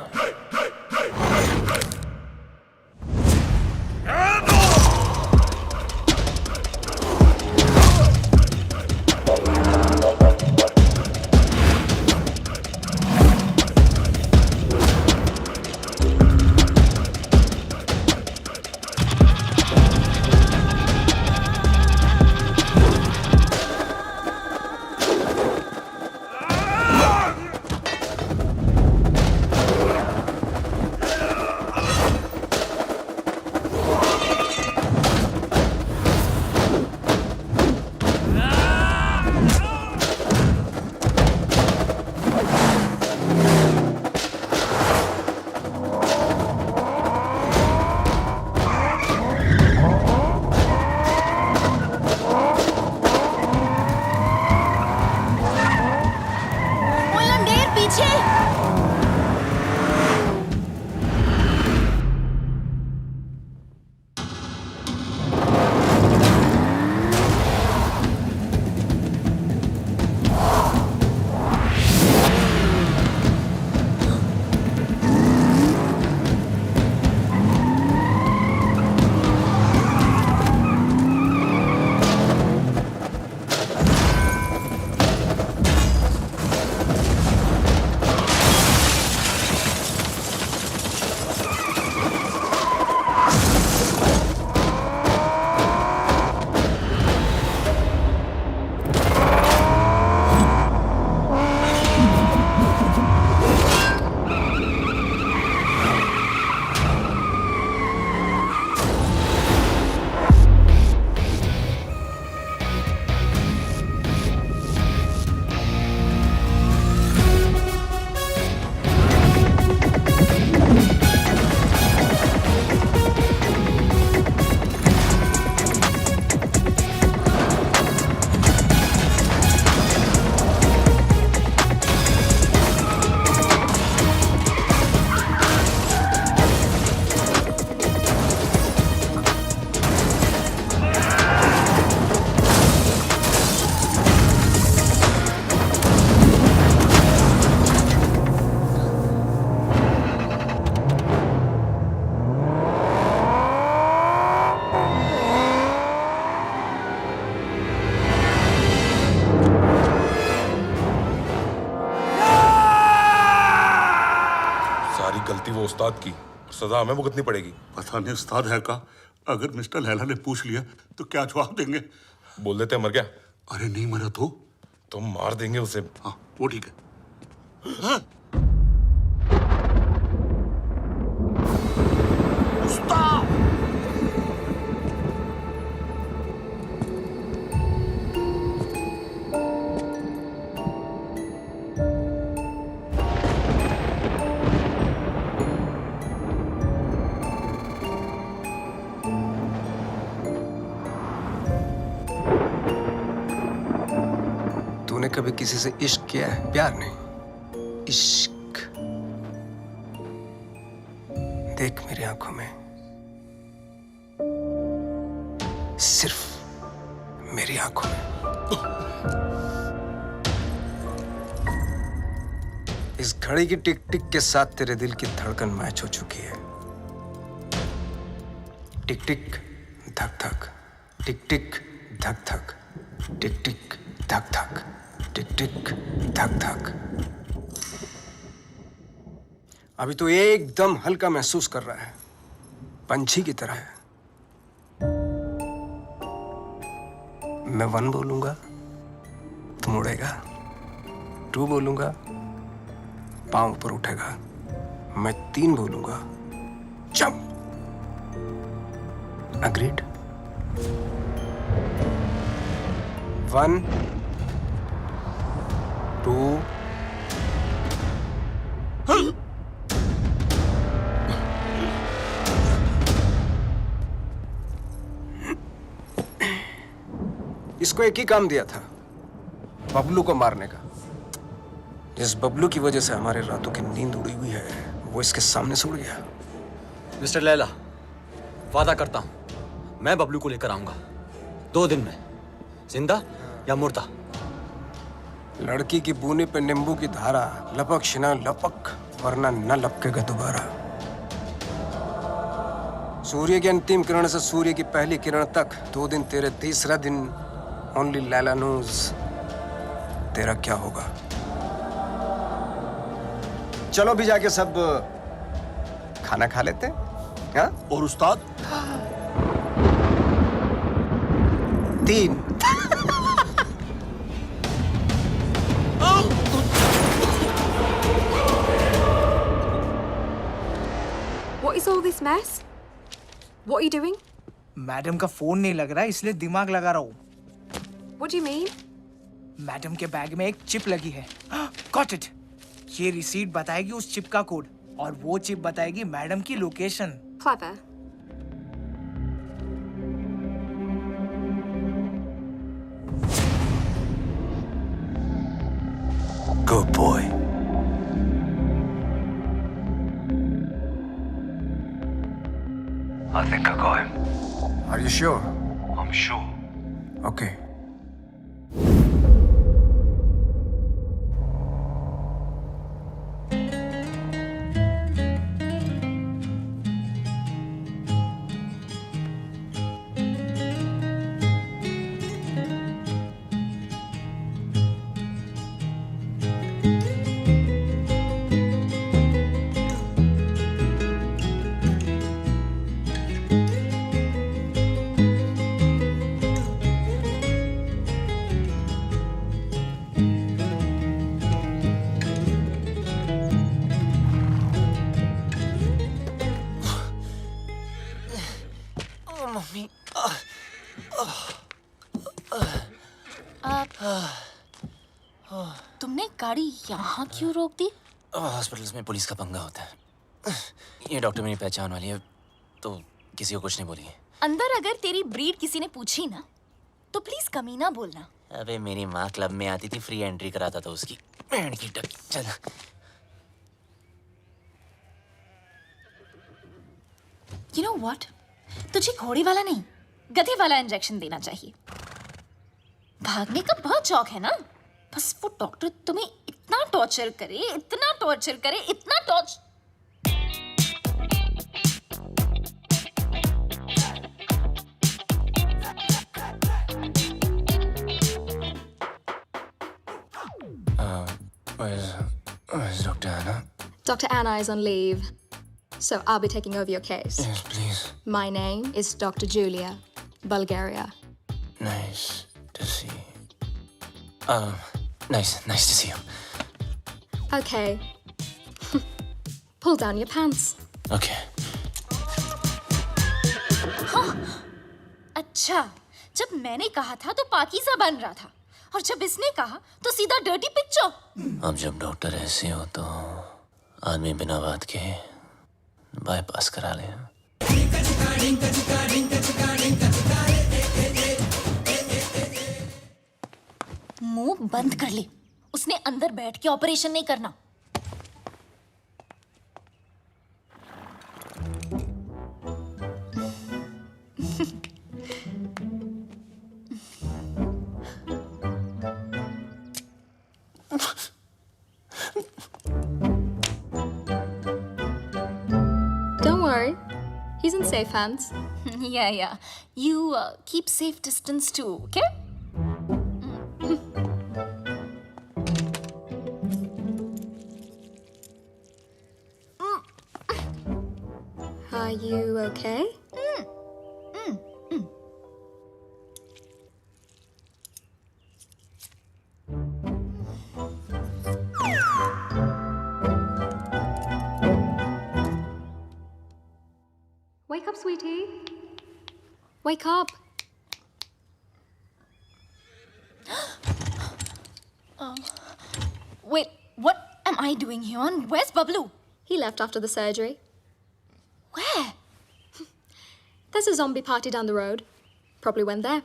गलती वो उस्ताद की, सजा हमें भुगतनी पड़ेगी। पता नहीं उस्ताद है का, अगर मिस्टर लैला ने पूछ लिया तो क्या जवाब देंगे? बोल देते मर गया। अरे नहीं मरा तो मार देंगे उसे। हाँ वो ठीक है। हाँ? उस्ताद! तूने कभी किसी से इश्क किया है? प्यार नहीं, इश्क। देख मेरी आंखों में, सिर्फ मेरी आंखों में। इस घड़ी की टिक टिक के साथ तेरे दिल की धड़कन मैच हो चुकी है। टिक टिक धक धक, टिक टिक धक धक, टिक टिक धक धक, टिक टिक धक धक। अभी तो एकदम हल्का महसूस कर रहा है, पंछी की तरह है। मैं 1 बोलूंगा, तुम उड़ेगा। 2 बोलूंगा, पांव ऊपर उठेगा। मैं 3 बोलूंगा, जंप। अग्रीड? 1 2 इसको एक ही काम दिया था, बबलू को मारने का। जिस बबलू की वजह से हमारे रातों की नींद उड़ी हुई है, वो इसके सामने से उड़ गया। मिस्टर लैला, वादा करता हूं मैं बबलू को लेकर आऊंगा 2 दिन में, जिंदा या मुर्दा। लड़की की बूने पे नींबू की धारा, लपक शिना लपक, वरना न लपकेगा दोबारा। सूर्य की अंतिम किरण से सूर्य की पहली किरण तक 2 दिन तेरे, तीसरा दिन ओनली लैला नोज तेरा क्या होगा। चलो भी जाके सब खाना खा लेते हैं, हाँ? और उस्ताद? 3 What is all this mess? What are you doing? Madam का फोन नहीं लग रहा है, इसलिए दिमाग लगा रहा हूँ। What do you mean? Madam के बैग में एक चिप लगी है। Got it. ये रिसीट बताएगी उस चिप का कोड, और वो चिप बताएगी मैडम की location. Clever. Good boy. I think I got him. Are you sure? I'm sure. Okay. तुमने गाड़ी यहाँ क्यों रोक दी? हॉस्पिटल्स में पुलिस का पंगा होता है। ये डॉक्टर मेरी पहचान वाली है, तो किसी को कुछ नहीं बोलेंगे। अंदर अगर तेरी ब्रीड किसी ने पूछी ना, तो प्लीज कमीना बोलना। अबे मेरी माँ क्लब में आती थी, फ्री एंट्री कराता था उसकी। बैंड की टक। चल। You know what? तुझे घोड़े वाला नहीं, गधे वाला इंजेक्शन देना चाहिए। भागने का बहुत शौक है ना? बस वो डॉक्टर तुम्हें इतना टॉर्चर करे, इतना टॉर्चर करे, इतना torture. Where's Dr. Anna? Dr. Anna is on leave, so I'll be taking over your case. Yes, please. My name is Dr. Julia, Bulgaria. Nice to see. Nice to see you. Okay. Pull down your pants. Okay. हाँ, अच्छा, जब मैंने कहा था तो पाकीज़ा बन रहा था, और जब इसने कहा तो सीधा डर्टी पिक्चर। अब जब डॉक्टर ऐसे हो तो आदमी बिना बात के बाईपास करा ले। मुंह बंद कर ले, उसने अंदर बैठ के ऑपरेशन नहीं करना। Don't worry, he's in safe hands. Yeah. You keep safe distance too, okay? Are you okay? Wake up, sweetie. Wake up. Wait, what am I doing here? And where's Bablu? He left after the surgery. Where? There's a zombie party down the road. Probably went there.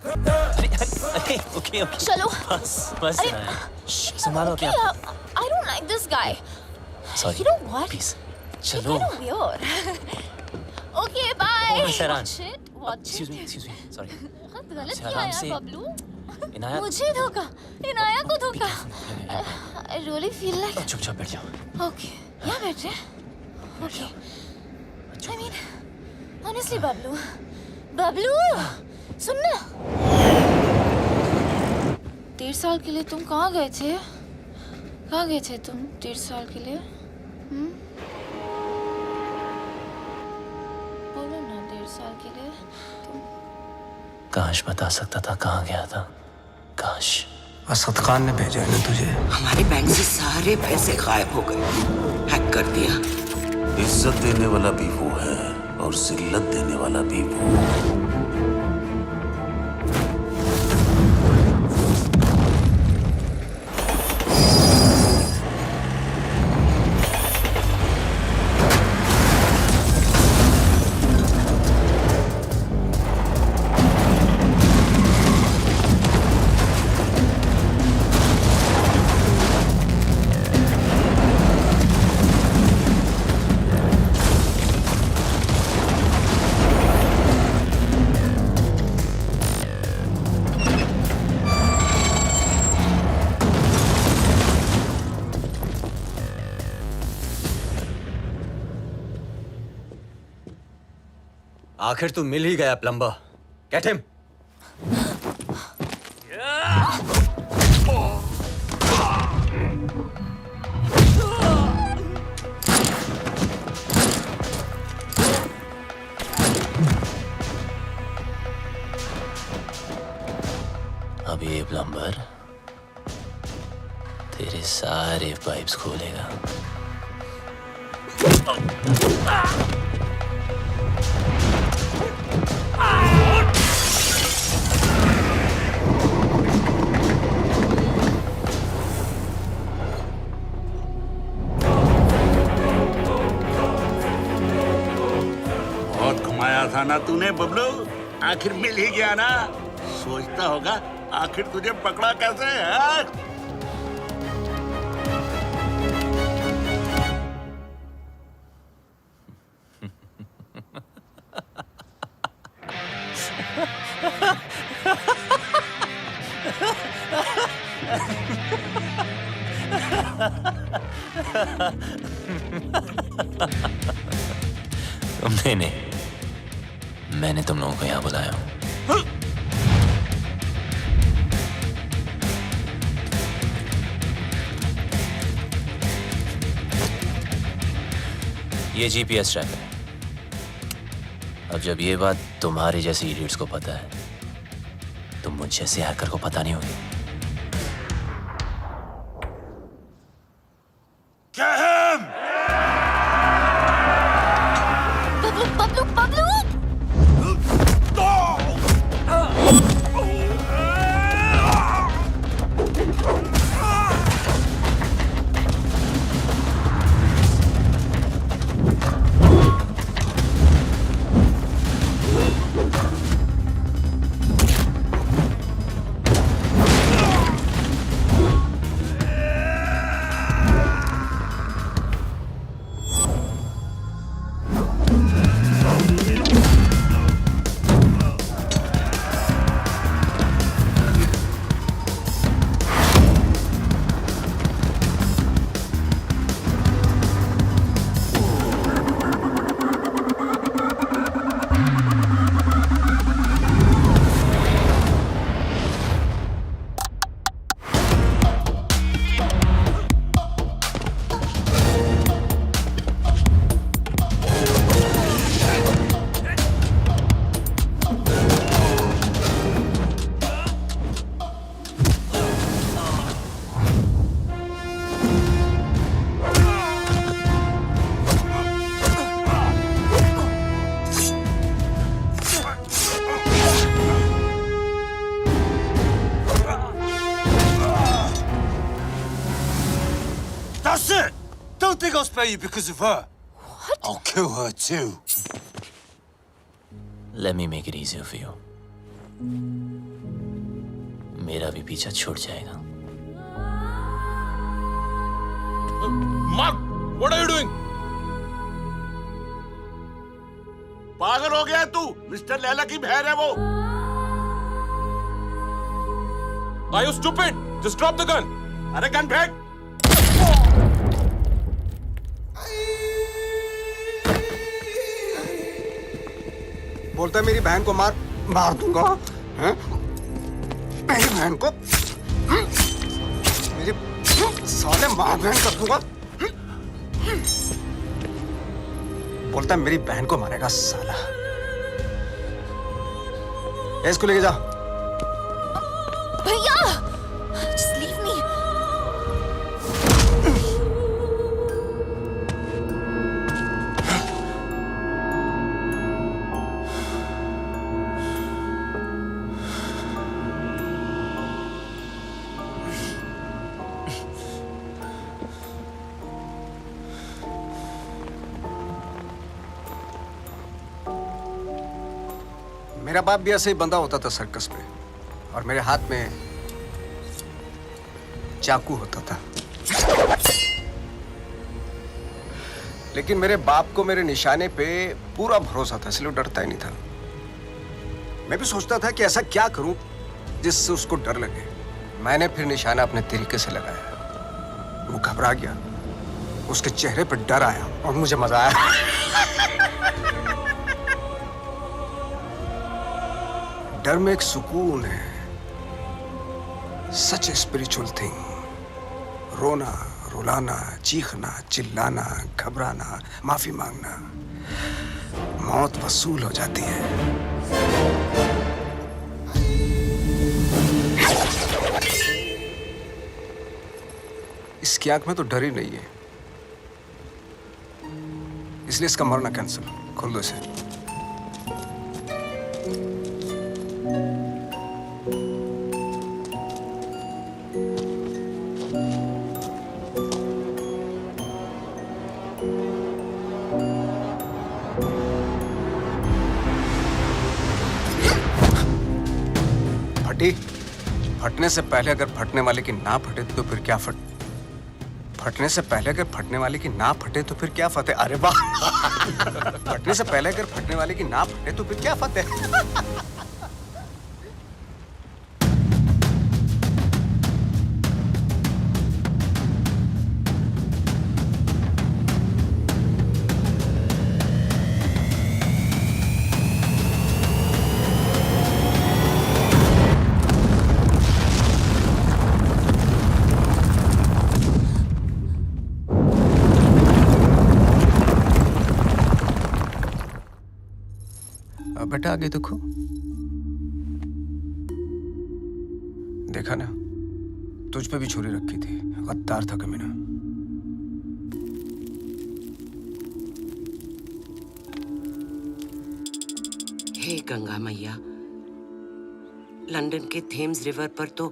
अरे okay okay चलो बस संभालो क्या I don't like this guy. Sorry You know what? Please You're चलो kind of weird. Okay, bye. Oh, Sairan. Watch it. Watch it. excuse me sorry बहुत गलत किया आराम यार से। बबलू। इनायत मुझे धोखा, इनाया को धोखा। I really feel like. चुपचाप बैठ जाओ Okay, यहाँ बैठ रहे? Okay. I mean, honestly, Bablu, Bablu, सुनना। 1.5 साल के लिए तुम कहाँ गए थे? कहाँ गए थे तुम 1.5 साल के लिए? बोलो ना 1.5 साल के लिए तुम। काश बता सकता था कहाँ गया था काश असद खान ने भेजा है ना तुझे हमारे बैंक से सारे पैसे गायब हो गए हैक कर दिया इज्जत देने वाला भी वो है और जिल्लत देने वाला भी वो। आखिर तू मिल ही गया प्लम्बर गेट हिम अब ये प्लम्बर तेरे सारे पाइप्स खोलेगा बहुत घुमाया था ना तूने बबलू आखिर मिल ही गया ना सोचता होगा आखिर तुझे पकड़ा कैसे है तुमने नहीं मैंने तुम लोगों को यहाँ बुलाया हूँ ये जीपीएस ट्रैकर है अब जब ये बात तुम्हारे जैसे इडियट्स को पता है तो मुझ जैसे हैकर को पता नहीं होगी Bablu Bablu go spare you because of her. What? I'll kill her too. Let me make it easier for you. मेरा भी पीछा छूट जाएगा. Mark, what are you doing? पागल हो गया तू? मिस्टर लैला की बहन है वो. Are you stupid? Just drop the gun. अरे गन फेंक. बोलता है मेरी बहन को मार दूंगा. हैं? मेरी बहन को मेरी साले मार बहन कर दूंगा. बोलता है मेरी बहन को मारेगा साला. इसको लेके जा. भैया, just leave me. मेरा बाप भी ऐसे ही बंधा होता था सर्कस में, और मेरे हाथ में चाकू होता था. लेकिन मेरे बाप को मेरे निशाने पे पूरा भरोसा था, इसलिए डरता ही नहीं था. मैं भी सोचता था कि ऐसा क्या करूं जिससे उसको डर लगे. मैंने फिर निशाना अपने तरीके से लगाया. वो घबरा गया, उसके चेहरे पर डर आया और मुझे मजा आया. डर में एक सुकून है. सच ए स्पिरिचुअल थिंग. रोना, रुलाना, चीखना, चिल्लाना, घबराना, माफी मांगना, मौत वसूल हो जाती है. इसकी आंख में तो डर ही नहीं है, इसलिए इसका मरना कैंसिल. खोल दो इसे. फटने से पहले अगर फटने वाले की ना फटे तो फिर क्या फटने से पहले अगर फटने वाले की ना फटे तो फिर क्या फतेह. अरे वाह. फटने से पहले अगर फटने वाले की ना फटे तो फिर क्या फतेह. बेटा आगे देखो. देखा ना, तुझ पे भी छुरी रखी थी. गद्दार था कमीना. हे गंगा मैया, लंदन के थेम्स रिवर पर तो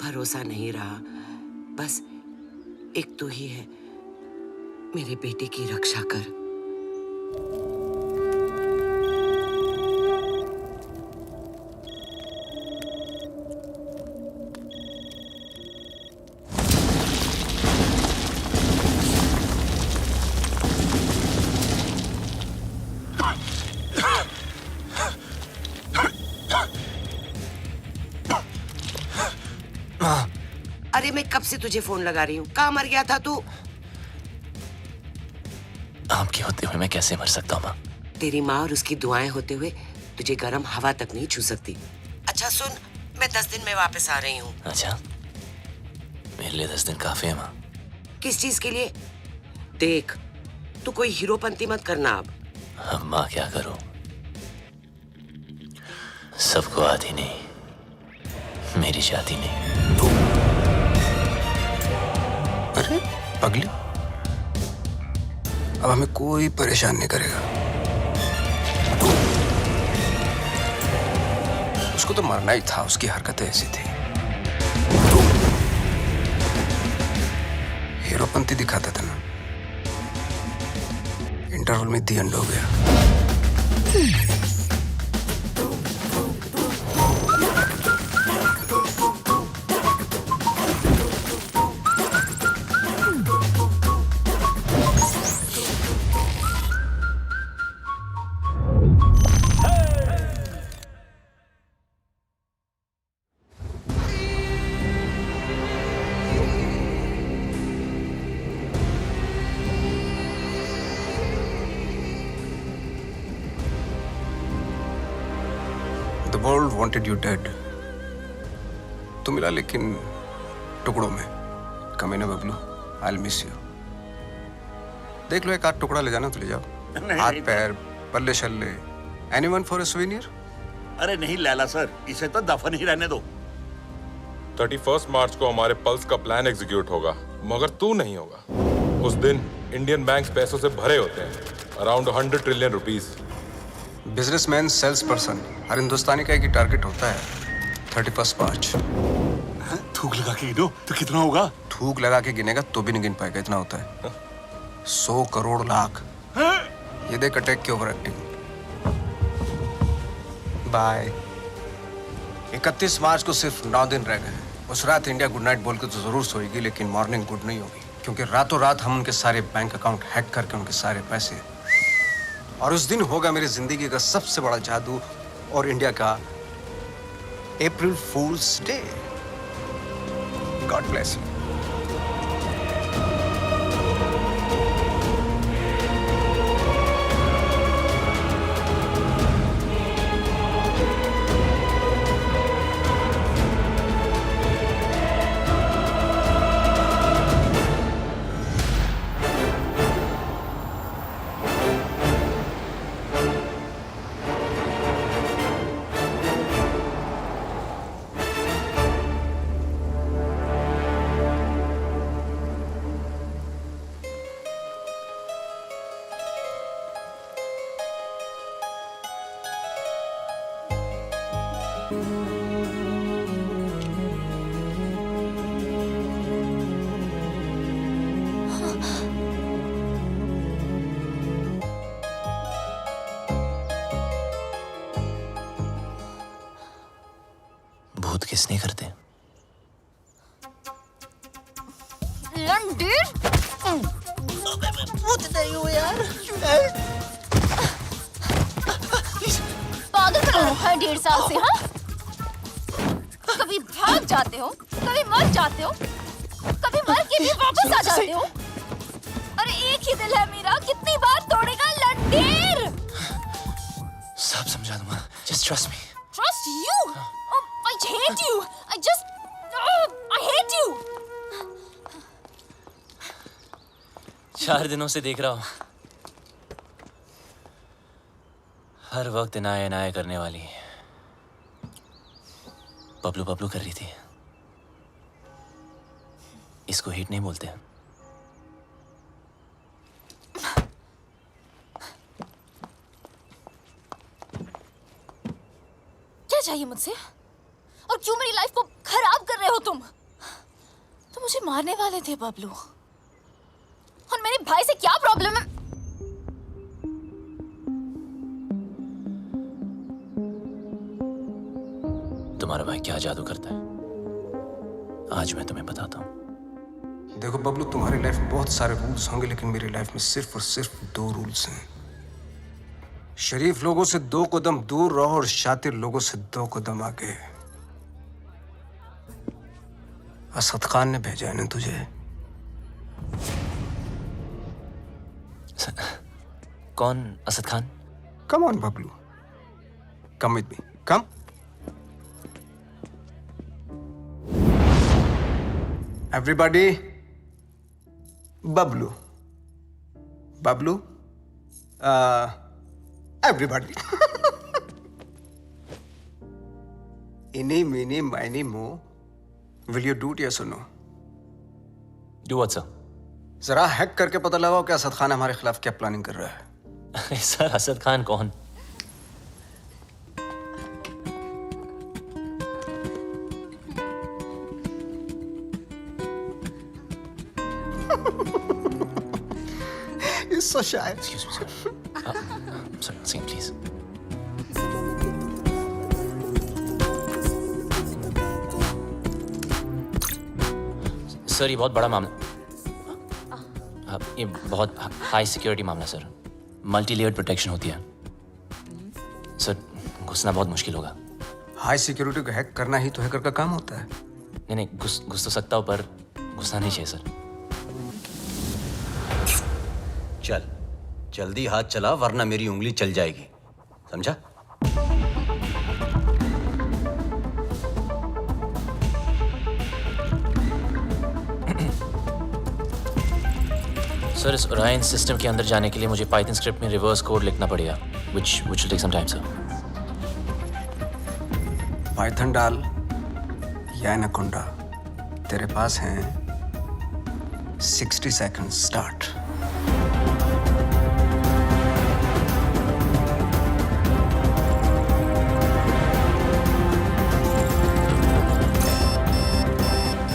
भरोसा नहीं रहा. बस एक तू ही है. मेरे बेटे की रक्षा कर. अरे मैं कब से तुझे फोन लगा रही हूँ. कहाँ मर गया था तू? आपके होते हुए मैं कैसे मर सकता हूँ माँ? तेरी माँ और उसकी दुआएं होते हुए तुझे गर्म हवा तक नहीं छू सकती. अच्छा सुन, मैं 10 दिन में वापस आ रही हूँ. अच्छा, मेरे लिए 10 दिन काफी है माँ. किस चीज के लिए? देख, तू कोई हीरोपंती मत करना अब. अब माँ क्या करूँ? सबको आती नहीं, मेरी जाती नहीं. अरे पगली, अब हमें कोई परेशान नहीं करेगा. उसको तो मरना ही था, उसकी हरकतें ऐसी थी. हीरोपंती दिखाता था ना, इंटरवल में दी एंड हो गया। The world wanted you dead. तू मिला लेकिन टुकड़ों में। कमीने बबलू, I'll miss you. देख लो एक आध टुकड़ा ले जाना तो ले जाओ। हाथ पैर, पल्ले शल्ले, anyone for a souvenir? अरे नहीं लैला सर, इसे तो दफन ही रहने दो। 31 मार्च को हमारे पल्स का प्लान एग्जीक्यूट होगा, मगर तू नहीं होगा। उस दिन इंडियन बैंक्स पैसों से भरे होते हैं, around 100 trillion rupees. Businessman, sales person, हर हिंदुस्तानी का एक ही टारगेट होता है, 31 मार्च। थूक लगा के गिनो तो कितना होगा? थूक लगा के गिनेगा तो भी नहीं गिन पाएगा, इतना होता है। 100 करोड़ लाख। ये देख अटैक की ओवर एक्टिंग। बाय। 31 मार्च को सिर्फ 9 दिन रह गए। उस रात इंडिया गुड नाइट बोल के तो जरूर सोएगी, लेकिन मॉर्निंग गुड नहीं होगी, क्योंकि रातों रात हम उनके सारे बैंक अकाउंट हैक करके उनके सारे पैसे, और उस दिन होगा मेरी जिंदगी का सबसे बड़ा जादू और इंडिया का अप्रैल फूल्स डे। God bless you. भूत किसने करते? लंडीर? भूत नहीं हूँ यार। पागल बना रखा है 1.5 साल से, हाँ? कभी भाग जाते हो, कभी मर जाते हो, कभी मर के भी वापस आ जाते हो। अरे एक ही दिल है मेरा, कितनी बार तोड़ेगा लंडीर? सब समझा दूंगा, just trust me. Trust you? I hate you. I hate you. 4 दिनों से देख रहा हूं, हर वक्त इनाया इनाया करने वाली बबलू बबलू कर रही थी। इसको हिट नहीं बोलते। क्या चाहिए मुझसे? और क्यों मेरी लाइफ को खराब कर रहे हो तुम? तो मुझे मारने वाले थे बबलू, और मेरे भाई से क्या प्रॉब्लम है? तुम्हारा भाई क्या जादू करता है, आज मैं तुम्हें बताता हूं। देखो बबलू, तुम्हारी लाइफ में बहुत सारे रूल्स होंगे, लेकिन मेरी लाइफ में सिर्फ और सिर्फ 2 रूल्स हैं। शरीफ लोगों से 2 कदम दूर रहो और शातिर लोगों से 2 कदम आगे। असद खान ने भेजा है ना तुझे? कौन Asad Khan? Come on Bablu, come with me, come. Everybody, Bablu, Bablu, everybody. Eeny, meeny, miny, mo. Will you do it, yes or no? Do what, sir? जरा हैक करके पता लगाओ कि असद खान हमारे खिलाफ क्या प्लानिंग कर रहा है। सर, असद खान कौन? so shy. Excuse me, sir. Sorry, once again, please. Sir ये बहुत बड़ा मामला, ये बहुत हाई सिक्योरिटी मामला सर, मल्टी लेयर्ड प्रोटेक्शन होती है सर, घुसना बहुत मुश्किल होगा। हाई सिक्योरिटी को हैक करना ही तो हैकर का काम होता है। नहीं नहीं, घुस तो सकता हूँ पर घुसना नहीं चाहिए सर। चल जल्दी हाथ चला वरना मेरी उंगली चल जाएगी, समझा? सर इस ओरायन सिस्टम के अंदर जाने के लिए मुझे पाइथन स्क्रिप्ट में रिवर्स कोड लिखना पड़ेगा, which will take some time sir. Python डाल या एनाकोंडा, तेरे पास हैं 60 seconds स्टार्ट।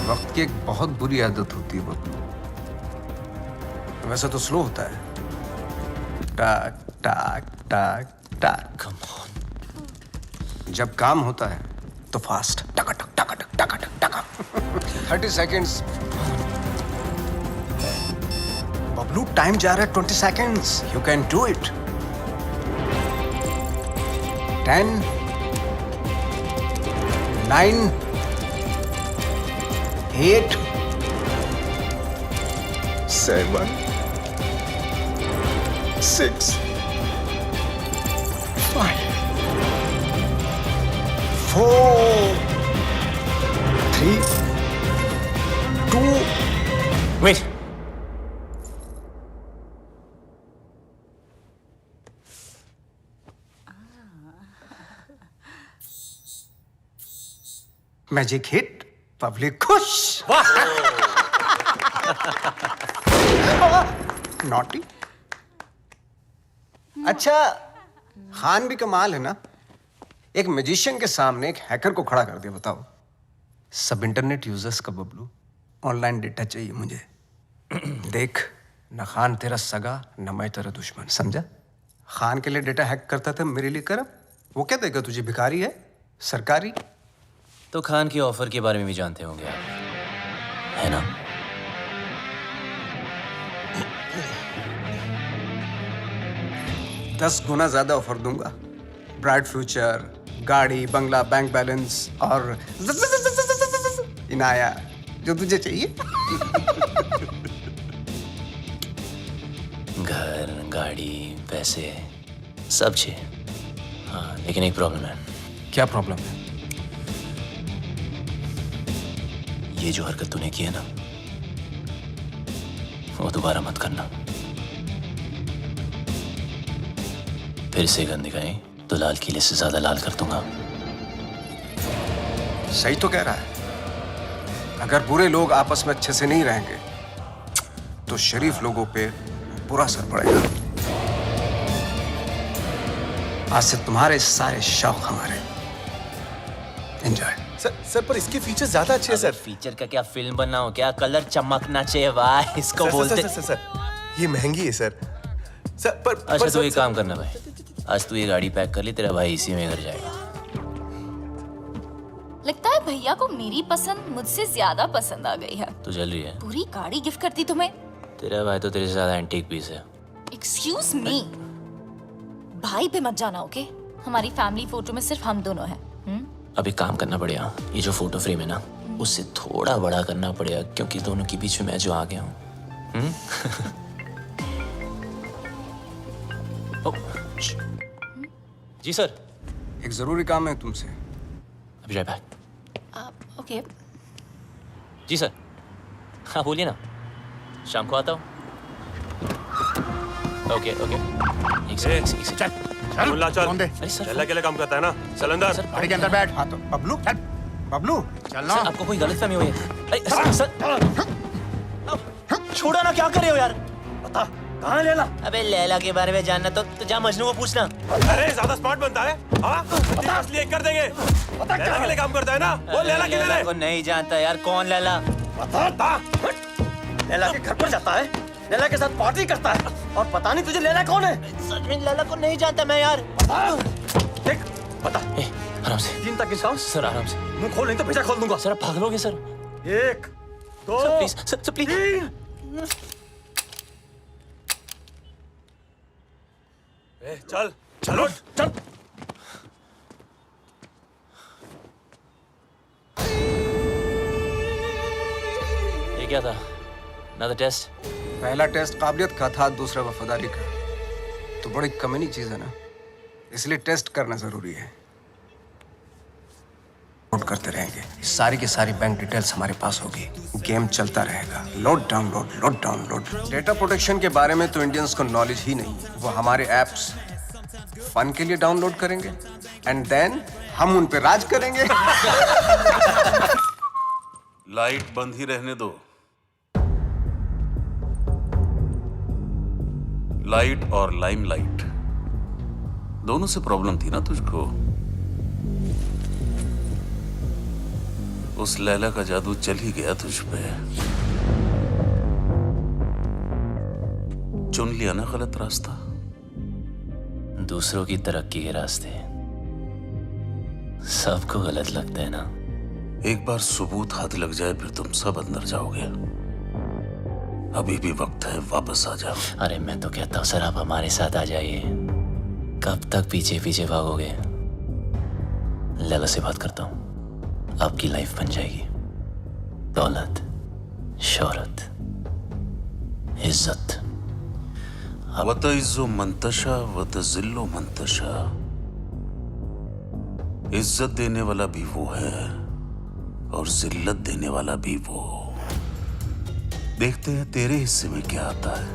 वक्त की एक बहुत बुरी आदत होती है बब्लू, वैसे तो स्लो होता है, टाक टाक टाक टाक। Come on. जब काम होता है तो फास्ट, टका टक टका टक टका टक टका। 30 seconds। बबलू टाइम जा रहा है 20 seconds। You can do it। 10 9 8 7 6 5 4 3 2 Wait. Magic hit, public खुश। नॉटी। अच्छा खान भी कमाल है ना, एक मैजिशियन के सामने एक हैकर को खड़ा कर दिया। बताओ, सब इंटरनेट यूजर्स का बबलू, ऑनलाइन डेटा चाहिए मुझे। देख, न खान तेरा सगा न मैं तेरा दुश्मन, समझा? खान के लिए डेटा हैक करता था, मेरे लिए कर। वो क्या देगा तुझे, भिखारी है सरकारी? तो खान के ऑफर के बारे में भी जानते होंगे आप, है ना? दस गुना ज्यादा ऑफर दूंगा, ब्राइट फ्यूचर, गाड़ी, बंगला, बैंक बैलेंस और इनाया, जो तुझे चाहिए। घर, गाड़ी, पैसे सब चाहिए। हाँ, लेकिन एक प्रॉब्लम है। क्या प्रॉब्लम है? ये जो हरकत तूने की है ना, वो दोबारा मत करना। फिर से गंद दिखाई तो लाल किले से ज्यादा लाल कर दूंगा। सही तो कह रहा है। अगर बुरे लोग आपस में अच्छे से नहीं रहेंगे तो शरीफ लोगों पे बुरा असर पड़ेगा। आज से तुम्हारे सारे शौक हमारे। एंजॉय। सर पर इसके फीचर्स ज्यादा अच्छे हैं सर। फीचर का क्या, फिल्म बना हो क्या? कलर चमकना चाहिए वाह, इसको बोलते। सर ये महंगी है सर। सर पर अच्छा तो ये काम करना भाई, आज तू ये गाड़ी पैक कर ली, तेरा भाई इसी में घर जाएगा। लगता है भैया को मेरी पसंद मुझसे ज्यादा पसंद आ गई है। तू जल रही है? पूरी गाड़ी गिफ्ट करती तुम्हें। तेरा भाई तो तेरे से ज्यादा एंटीक पीस है। एक्सक्यूज मी, भाई पे मत जाना ओके? हमारी फैमिली फोटो में सिर्फ हम दोनों हैं। अब एक काम करना पड़ेगा, ये जो फोटो फ्रेम है ना, उससे थोड़ा बड़ा करना पड़ेगा, क्योंकि दोनों के बीच में मैं जो आ गया हूँ। जी सर। एक जरूरी काम है तुमसे। अभी राइट बैक। ओके। जी सर। हाँ बोलिए ना, शाम को आता हूँ। Okay okay. एक सेकंड। मुल्ला चल। चल अकेले काम करता है ना, चल अंदर। गाड़ी के अंदर बैठ। हाँ तो बबलू चल, बबलू चलना। सर आपको कोई गलतफहमी हुई है? अरे सर छोड़ो ना, क्या कर रहे हो यार? बता कहाँ है लैला? अबे लैला के बारे में जानना तो जा मजनू को पूछना। अरे ज्यादा स्मार्ट बनता है, हाँ? असली कर देंगे। लैला के लिए काम करता है ना, वो लैला के लिए। को नहीं जानता यार, कौन लैला? बता। लैला के घर पर जाता है, लैला के साथ पार्टी करता है और पता नहीं तुझे लैला कौन है। सच में लैला को नहीं जानता मैं यार। देख बता। आराम से। 3 तक गिनता हूं। सर आराम से। मुंह खोल नहीं तो पीछा खोल दूंगा। सर आप पागलोगे sir. 1 2 sir please sir please. 3 चल चलो चल। ये क्या था? Another test? पहला टेस्ट काबिलियत का था, दूसरा वफादारी का। तो बड़ी कमीनी चीज है ना, इसलिए टेस्ट करना जरूरी है। नोट करते रहेंगे, सारी की सारी बैंक डिटेल्स हमारे पास होगी। गेम चलता रहेगा। Load download, load download. Data protection के बारे में तो इंडियंस को नॉलेज ही नहीं। वो हमारे एप्स फन के लिए डाउनलोड करेंगे एंड देन हम उन पे राज करेंगे। लाइट बंद ही रहने दो। लाइट और लाइमलाइट दोनों से प्रॉब्लम थी ना तुझको। उस लैला का जादू चल ही गया तुझ पे। चुन लिया ना गलत रास्ता। दूसरों की तरक्की के रास्ते सबको गलत लगता है ना। एक बार सबूत हाथ लग जाए फिर तुम सब अंदर जाओगे। अभी भी वक्त है, वापस आ जाओ। अरे मैं तो कहता हूँ सर आप हमारे साथ आ जाइए। कब तक पीछे पीछे भागोगे? लैला से बात करता हूँ, आपकी लाइफ बन जाएगी। दौलत, शोहरत, इज्जत। वत इज्जो मंतशा वत जिल्लो मंतशा। इज्जत देने वाला भी वो है और जिल्लत देने वाला भी वो। देखते हैं तेरे हिस्से में क्या आता है।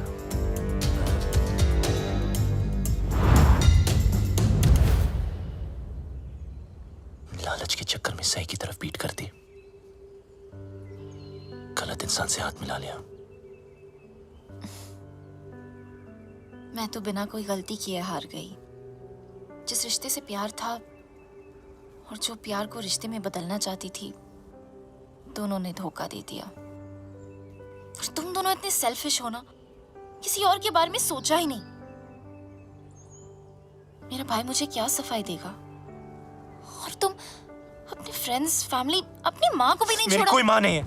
लालच के चक्कर में सही की तरफ पीट कर दी, गलत इंसान से हाथ मिला लिया। मैं तो बिना कोई गलती किए हार गई। जिस रिश्ते से प्यार था और जो प्यार को रिश्ते में बदलना चाहती थी, दोनों ने धोखा दे दिया। और तुम दोनों इतने सेल्फिश हो ना, किसी और के बारे में सोचा ही नहीं। मेरा भाई मुझे क्या सफाई देगा? और तुम अपने फ्रेंड्स, फैमिली, अपनी माँ को भी नहीं छोड़ा। मेरी कोई माँ नहीं है।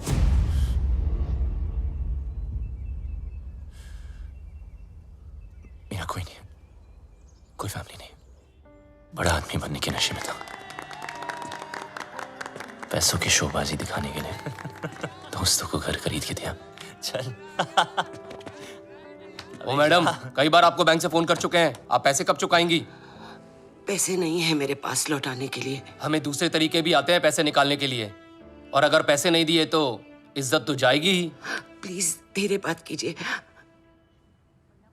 मेरा कोई नहीं, कोई फैमिली नहीं। बड़ा आदमी बनने के नशे में था, पैसों की शोबाजी दिखाने के लिए दोस्तों को घर खरीद के दिया। चल। ओ मैडम, कई बार आपको बैंक से फोन कर चुके हैं, आप पैसे कब चुकाएंगी? पैसे नहीं है मेरे पास लौटाने के लिए। हमें दूसरे तरीके भी आते हैं पैसे निकालने के लिए, और अगर पैसे नहीं दिए तो इज्जत तो जाएगी ही। प्लीज धीरे बात कीजिए,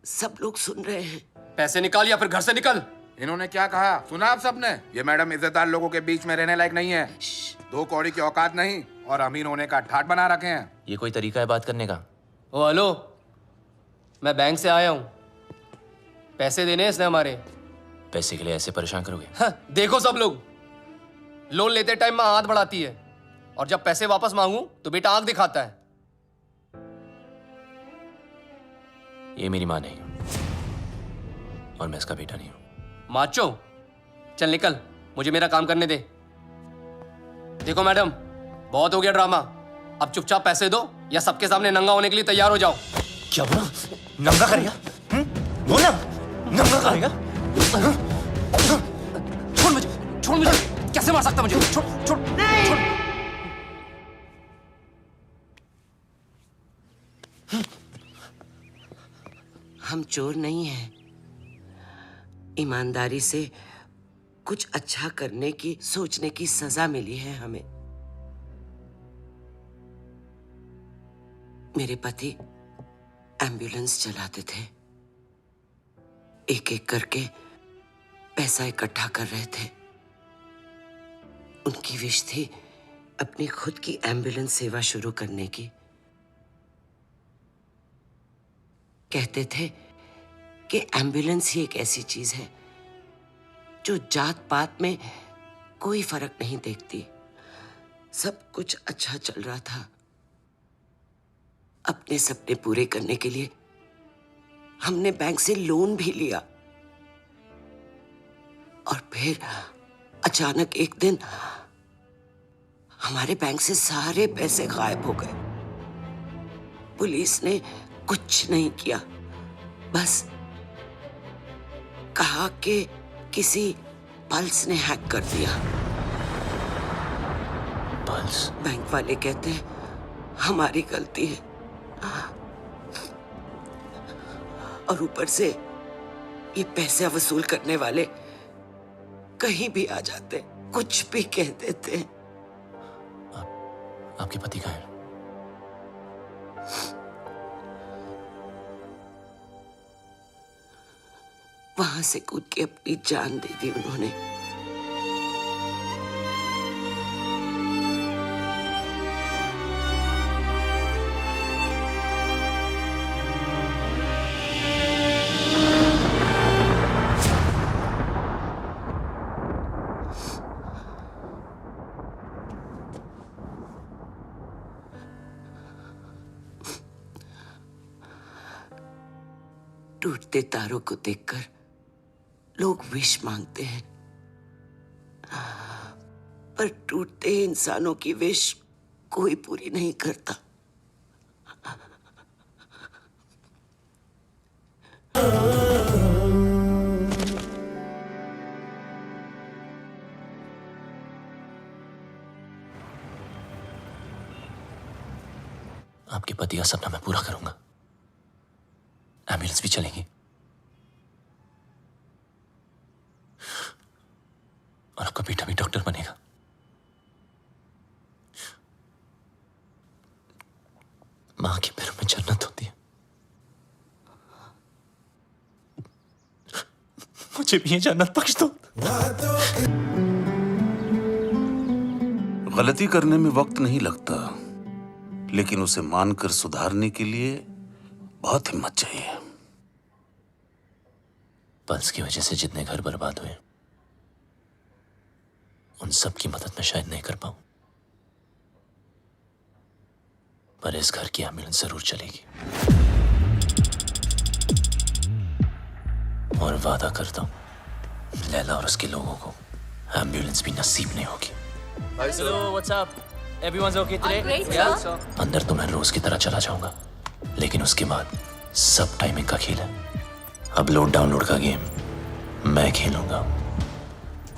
सब लोग सुन रहे हैं। पैसे निकाल या फिर घर से निकल। इन्होंने क्या कहा सुना आप सबने? ये मैडम इज्जतदार लोगों के बीच में रहने लायक नहीं है। 2 कौड़ी की औकात नहीं और अमीर होने का ठाट बना रखे हैं। ये कोई तरीका है बात करने का? ओ हेलो, मैं बैंक से आया हूँ, पैसे देने इसने हमारे। पैसे के लिए ऐसे परेशान करोगे? हाँ, देखो सब लोग, लोन लेते टाइम माँ हाथ बढ़ाती है और जब पैसे वापस मांगू तो बेटा आंख दिखाता है। ये मेरी माँ नहीं और मैं इसका बेटा नहीं हूँ। माचो, चल निकल, मुझे मेरा काम करने दे। देखो मैडम, बहुत हो गया ड्रामा, अब चुपचाप पैसे दो या सबके सामने नंगा होने के लिए तैयार हो जाओ। क्या बोला? नंगा करेगा? बोला नंगा करेगा? छोड़ मुझे, छोड़ मुझे, कैसे मार सकता मुझे? छोड़, छोड़, छोड़। हम चोर नहीं हैं। ईमानदारी से कुछ अच्छा करने की, सोचने की सजा मिली है हमें। मेरे पति एम्बुलेंस चलाते थे, एक एक करके पैसा इकट्ठा कर रहे थे। उनकी विश थी अपनी खुद की एम्बुलेंस सेवा शुरू करने की। कहते थे कि एम्बुलेंस ही एक ऐसी चीज है जो जात पात में कोई फर्क नहीं देखती। सब कुछ अच्छा चल रहा था। अपने सपने पूरे करने के लिए हमने बैंक से लोन भी लिया और फिर अचानक एक दिन हमारे बैंक से सारे पैसे गायब हो गए। पुलिस ने कुछ नहीं किया, बस कहा कि किसी पल्स ने हैक कर दिया। पल्स? बैंक वाले कहते हैं हमारी गलती है, और ऊपर से ये पैसे वसूल करने वाले कहीं भी आ जाते, कुछ भी कह देते हैं। आपके पति कहाँ हैं? वहां से कूद के अपनी जान दे दी उन्होंने। टूटते तारों को देखकर लोग विश मांगते हैं, पर टूटते इंसानों की विश कोई पूरी नहीं करता। आपके पति का सपना मैं पूरा करूंगा। एम्बुलेंस भी चलेंगी और आपका बेटा भी डॉक्टर बनेगा। मां के पैरों में जन्नत होती है। मुझे भी ये जन्नत बख्श दो। गलती करने में वक्त नहीं लगता, लेकिन उसे मानकर सुधारने के लिए बहुत हिम्मत चाहिए। पल्स की वजह से जितने घर बर्बाद हुए, उन सब की मदद मैं शायद नहीं कर पाऊं, पर इस घर की एम्बुलेंस जरूर चलेगी। और वादा करता हूं, लैला और उसके लोगों को एम्बुलेंस भी नसीब नहीं होगी। Hello, what's up? Everyone's okay today? Great, Yeah. sir. अंदर तो मैं रोज की तरह चला जाऊंगा, लेकिन उसके बाद सब टाइमिंग का खेल है। अपलोड डाउनलोड का गेम मैं खेलूंगा।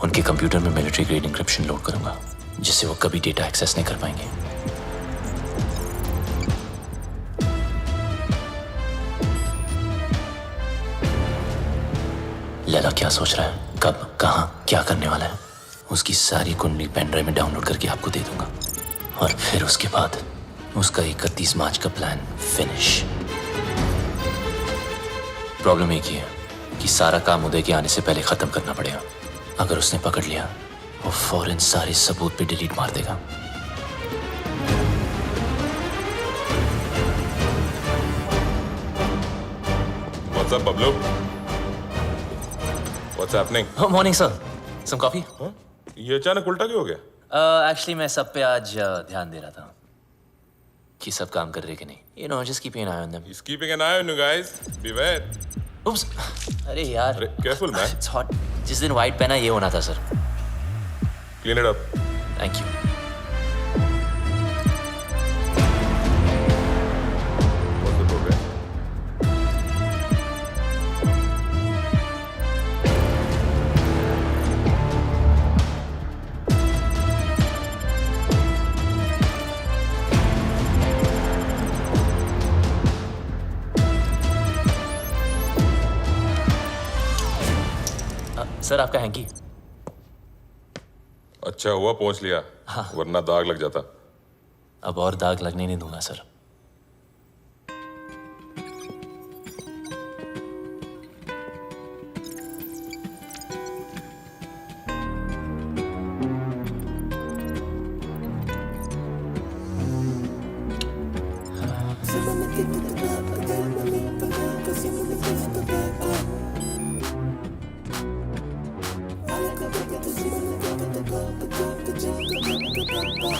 उनके कंप्यूटर में मिलिट्री ग्रेड इंक्रिप्शन लोड करूंगा, जिससे वो कभी डेटा एक्सेस नहीं कर पाएंगे। लैला क्या सोच रहा है, कब, कहां, क्या करने वाला है, उसकी सारी कुंडली पेन ड्राइव में डाउनलोड करके आपको दे दूंगा। और फिर उसके बाद उसका 31 मार्च का प्लान फिनिश। प्रॉब्लम एक ही है कि सारा काम उदय के आने से पहले खत्म करना पड़ेगा। अगर उसने पकड़ लिया, वो फौरन सारे सबूत पे डिलीट मार देगा। What's up, Bablu? What's happening? Oh, morning, sir. Some coffee? ये अचानक उल्टा क्यों हो गया? Actually, मैं सब पे आज ध्यान दे रहा था कि सब काम कर रहे कि नहीं। You know, just keeping an eye on them. He's keeping an eye on you guys. Beware. Oops. अरे यार। अरे, careful, man. It's hot. जिस दिन white पहना ये होना था, sir. Clean it up. Thank you. What's the progress? Sir आपका हैंकी। अच्छा हुआ पहुंच लिया, वरना दाग लग जाता। अब और दाग लगने नहीं दूंगा sir.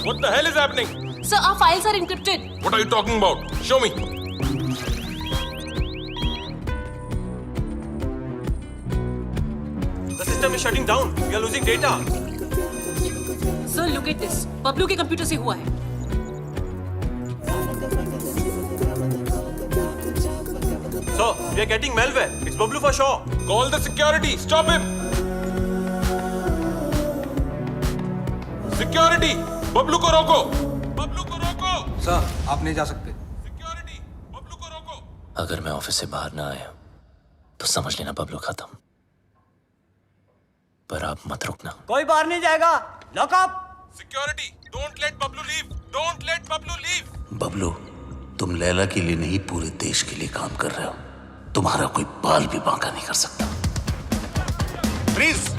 What the hell is happening? Sir, our files are encrypted. What are you talking about? Show me. The system is shutting down. We are losing data. Sir, look at this. Bablu के computer से हुआ है. So, we are getting malware. It's Bablu for sure. Call the security. Stop him. Security. Bablu को रोको. बबलू को रोको. Sir, आप नहीं जा सकते. अगर मैं ऑफिस से बाहर ना आया तो समझ लेना बबलू खत्म. पर आप मत रुकना. कोई बाहर नहीं जाएगा. Lock up. Security. Don't let Bablu leave. Don't let Bablu leave. Bablu, तुम लैला के लिए नहीं पूरे देश के लिए काम कर रहे हो. तुम्हारा कोई बाल भी बांका नहीं कर सकता. प्लीज.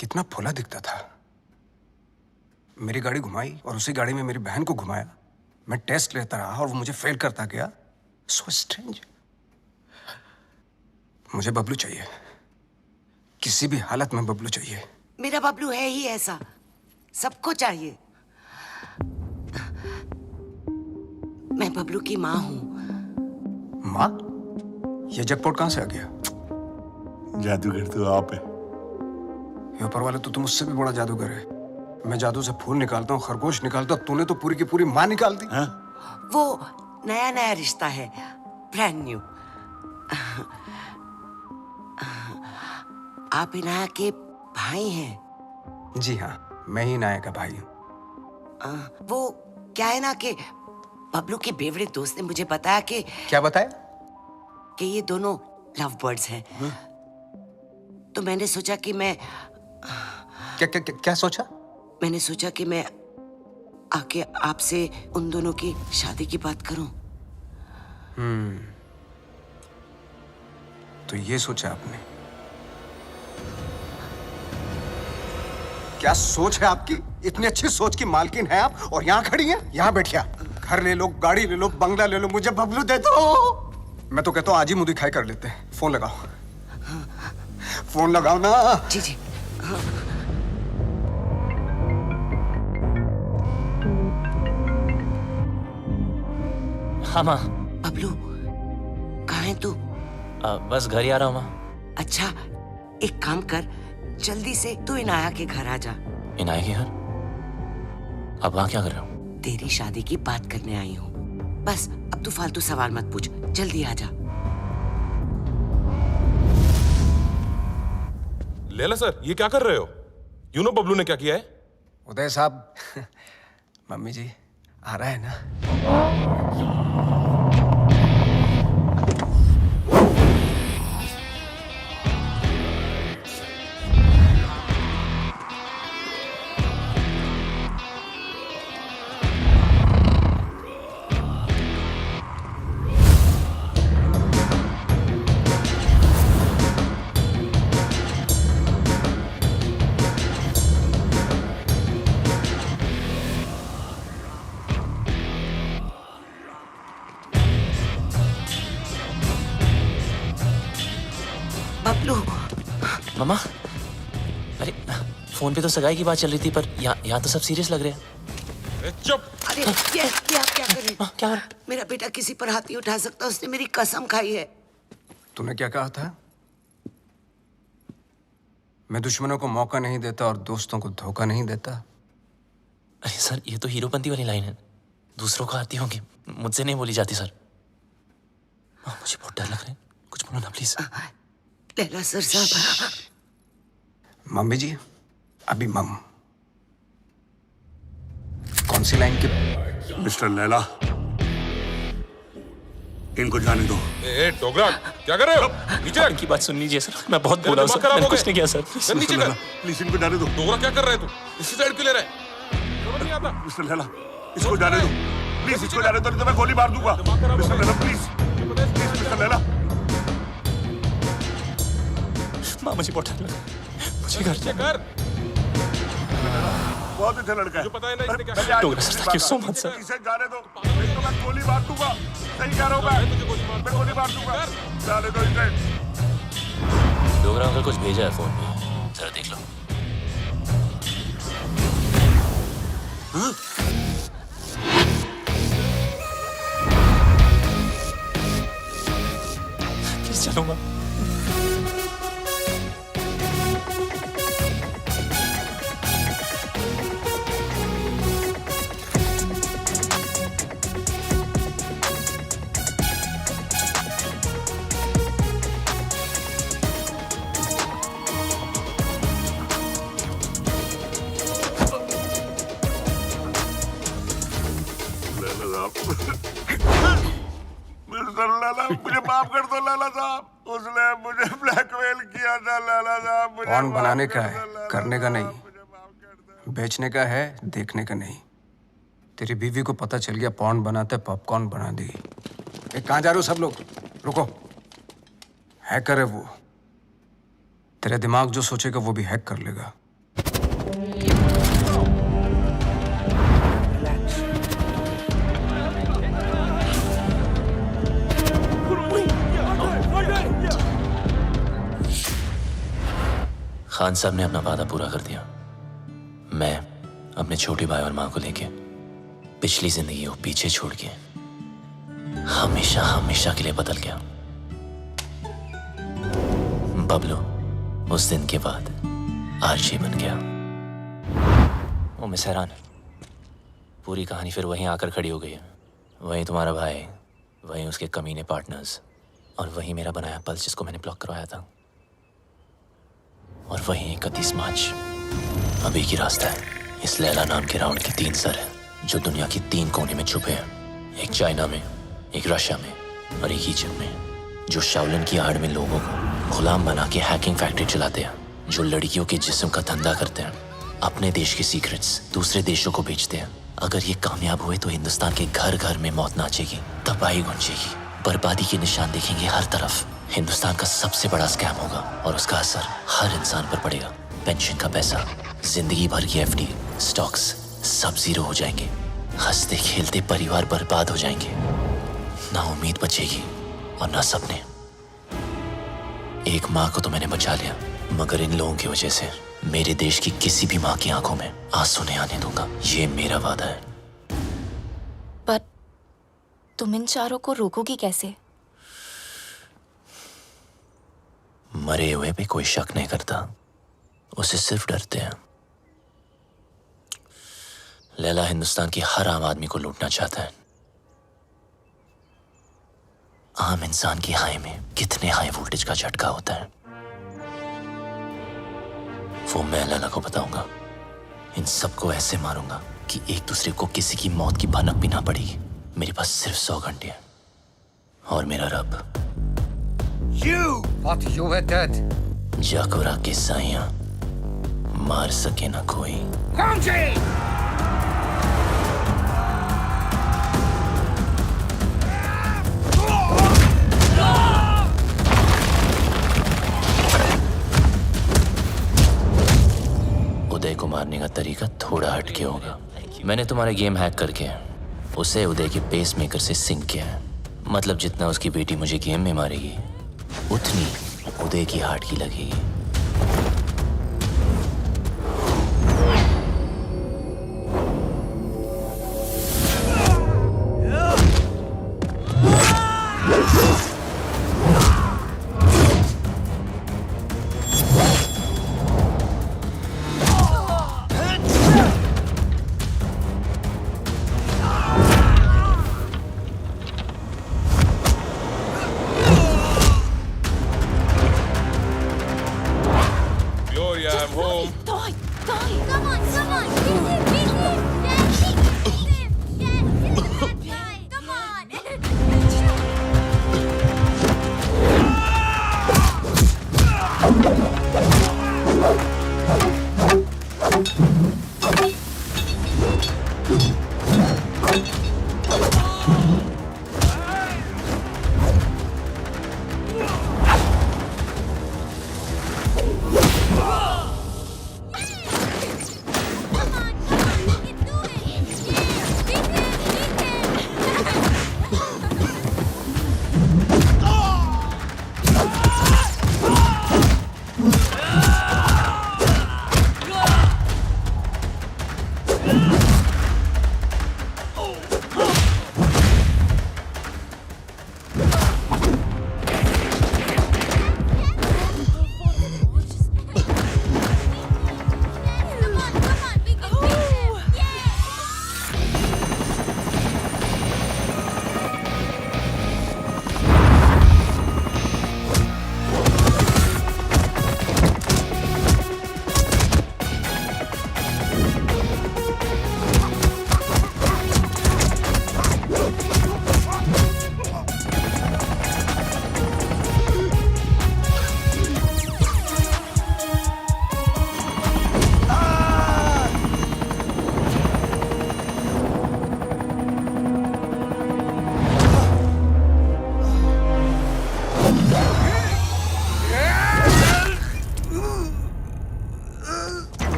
कितना फुला दिखता था. मेरी गाड़ी घुमाई और उसी गाड़ी में मेरी बहन को घुमाया. मैं टेस्ट लेता रहा और वो मुझे फेल करता गया. So strange. मुझे बबलू चाहिए. किसी भी हालत में बबलू चाहिए. मेरा बबलू है ही ऐसा. सबको चाहिए. मैं बबलू की माँ हूँ. माँ? ये जैकपॉट कहाँ से आ गया? जादूगर तो आप है. ये ऊपर वाले तो तुम उससे भी बड़ा जादूगर है. मैं जादू से फूल निकालता हूँ, खरगोश निकालता हूँ. तूने तो पूरी की पूरी माँ निकाल दी. वो नया नया रिश्ता है. Brand new. आप इनाया के भाई हैं? जी हाँ, मैं ही नाया का भाई हूँ. वो क्या है ना कि बबलू के बेवड़े दोस्त ने मुझे बताया कि. क्या बताया? कि ये दोनों लव बर्ड्स हैं. तो मैंने सोचा कि मैं. क्या सोचा? मैंने सोचा कि मैं आके आपसे उन दोनों की शादी की बात करूं. तो ये सोचा आपने? क्या सोच है आपकी? इतनी अच्छी सोच की मालकिन है आप और यहाँ खड़ी हैं? यहाँ बैठिया. घर ले लो, गाड़ी ले लो, बंगला ले लो, मुझे बबलू दे दो. मैं तो कहता हूँ आज ही मुंह दिखाई कर लेते हैं. फोन लगाओ. फोन लगाओ ना. जी जी. हाँ माँ. बबलू, कहाँ है तू? बस घर ही आ रहा हूँ माँ. अच्छा, एक काम कर. जल्दी से तू इनाया के घर आ जा. इनाया के घर? अब वहाँ क्या कर रहे हो? तेरी शादी की बात करने आई हूँ. बस अब तू फालतू सवाल मत पूछ. जल्दी आ जा. लैला सर, ये क्या कर रहे हो? यू नो बबलू ने क्या किया है? उदय साहब, मम्मी जी आ रहा है ना? बबलू. मामा, अरे फोन पे तो सगाई की बात चल रही थी, पर यहाँ तो सब सीरियस लग रहे हैं. चुप. अरे ये आप क्या कर रहे हैं? क्या? मेरा बेटा किसी पर हाथ नहीं उठा सकता. उसने मेरी कसम खाई है. तूने क्या कहा था? मैं दुश्मनों को मौका नहीं देता और दोस्तों को धोखा नहीं देता. अरे सर, ये तो हीरोपंती वाली लाइन है. दूसरों को आती होंगी, मुझसे नहीं बोली जाती सर. मुझे बहुत डर लग रहा है. कुछ बोलो ना प्लीज. लैला सर साहब. मम्मी जी, अभी मम. कौन सी लाइन की? मिस्टर लैला, इनको जाने दो. डोगरा, क्या कर रहे हो? नीचे रख। इनकी बात सुन लीजिए सर, मैं बहुत तेरा बोला हूं दिमाग सर, खराब मैंने हो कुछ गया। नहीं किया सर। कर नीचे कर। प्लीज इनको जाने दो। दोगला क्या कर रहे तू? इसी साइड क्यों ले रहा है? समझ नहीं आता। मिस्टर लैला, इसको जाने दो प्लीज, इसको जाने दो नहीं तो मैं गोली मार दूंगा। Mister Laila please, mister Laila. माँ मुझे बहुत डर लगा, मुझे घर नीचे कर। बहुत अच्छा लड़का है। मुझे पता है ना इसने क्या किया। Dogra sir, thank you so much sir. इसे जाने दो नहीं तो मैं गोली मार दूंगा। सही कह रहा हूँ मैं गोली मार दूंगा। जाने दो इसे। डोगरा अंकल कुछ भेजा है फोन में, जरा देख लो। प्लीज चलो माँ। मिस्टर लैला, मुझे माफ कर दो लैला साहब। उसने मुझे ब्लैकमेल किया था लैला साहब। मुझे पॉन माफ बनाने कर का दो है, लैला करने का साहब, नहीं। मुझे माफ कर दो। बेचने का है, देखने का नहीं। तेरी बीवी को पता चल गया पॉन बनाते पॉपकॉर्न बना दी। कहाँ जा रहे हो सब लोग? रुको। हैकर है वो, तेरे दिमाग जो सोचेगा वो भी हैक कर लेगा। खान साहब ने अपना वादा पूरा कर दिया। मैं अपने छोटे भाई और माँ को लेके पिछली जिंदगी को पीछे छोड़ के हमेशा हमेशा के लिए बदल गया। बबलू उस दिन के बाद आरजे बन गया। ओ मिस हैरान, पूरी कहानी फिर वहीं आकर खड़ी हो गई है। वहीं तुम्हारा भाई, वहीं उसके कमीने पार्टनर्स, और वहीं मेरा बनाया पल्स जिसको मैंने ब्लॉक करवाया था, और वहीं 31 मार्च अभी की रास्ता है। इस लैला नाम के राउंड के 3 सर हैं जो दुनिया की 3 कोने में छुपे हैं। एक चाइना में, एक रशिया में और एक इजिप्ट में, जो शाओलिन की आड़ में लोगों को गुलाम बना के हैकिंग फैक्ट्री चलाते हैं, जो लड़कियों के जिस्म का धंधा करते हैं, अपने देश के सीक्रेट्स दूसरे देशों को बेचते हैं। अगर ये कामयाब हुए तो हिंदुस्तान के घर घर में मौत नाचेगी, तबाही गूंजेगी, बर्बादी के निशान देखेंगे हर तरफ। हिंदुस्तान का सबसे बड़ा स्कैम होगा और उसका असर हर इंसान पर पड़ेगा। पेंशन का पैसा, जिंदगी भर की एफडी, स्टॉक्स सब जीरो हो जाएंगे। हंसते खेलते परिवार बर्बाद हो जाएंगे। ना उम्मीद बचेगी और ना सपने। एक माँ को तो मैंने बचा लिया, मगर इन लोगों की वजह से मेरे देश की किसी भी माँ की आंखों में आंसू नहीं आने दूंगा। ये मेरा वादा है। पर तुम इन चारों को रोकोगी कैसे? मरे हुए पे कोई शक नहीं करता, उसे सिर्फ डरते हैं। लैला हिंदुस्तान की हर आम आदमी को लूटना चाहता है। आम इंसान की हाई में कितने हाई वोल्टेज का झटका होता है वो मैं लैला को बताऊंगा। इन सबको ऐसे मारूंगा कि एक दूसरे को किसी की मौत की भनक भी ना पड़ेगी। मेरे पास सिर्फ 100 घंटे हैं और मेरा रब जाकुरा के साइयां मार सके ना कोई। उदय को मारने का तरीका थोड़ा हटके होगा। मैंने तुम्हारा गेम हैक करके उसे उदय के पेस मेकर से सिंक किया है। मतलब जितना उसकी बेटी मुझे गेम में मारेगी उतनी उदय की हार्ट की लगेगी।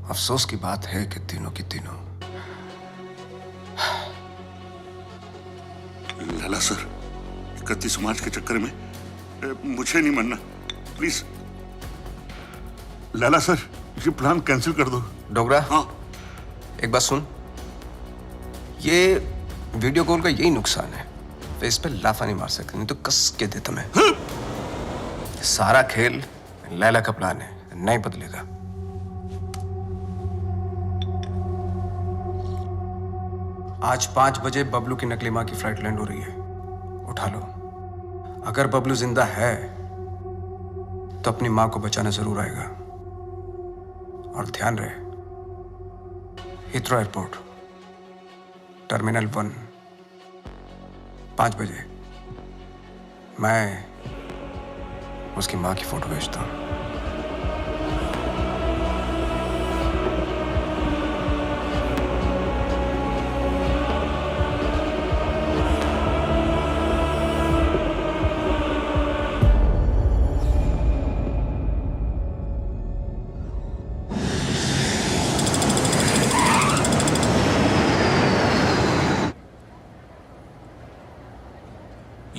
अफसोस की बात है कि तीनों की तीनों। लाला सर, 31 मार्च के चक्कर में मुझे नहीं मरना, प्लीज। लाला सर, ये प्लान कैंसिल कर दो। डोगरा, हाँ, एक बात सुन। ये वीडियो कॉल का यही नुकसान है, फेस पे लाफा नहीं मार सकते, नहीं तो कस के दे तुम्हें। सारा खेल लैला का प्लान है, नहीं बदलेगा। आज 5 बजे बबलू की नकली मां की फ्लाइट लैंड हो रही है, उठा लो। अगर बबलू जिंदा है तो अपनी मां को बचाना जरूर आएगा। और ध्यान रहे, हीथ्रो एयरपोर्ट, टर्मिनल 1, 5 बजे मैं उसकी मां की फोटो भेजता हूं।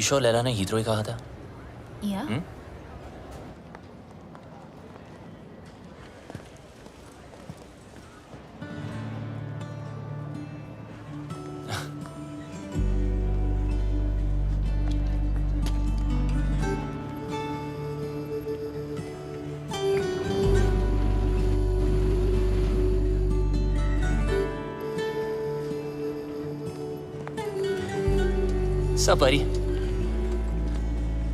ईशो लैला ने हीथ्रो ही कहा था। या Sup, buddy?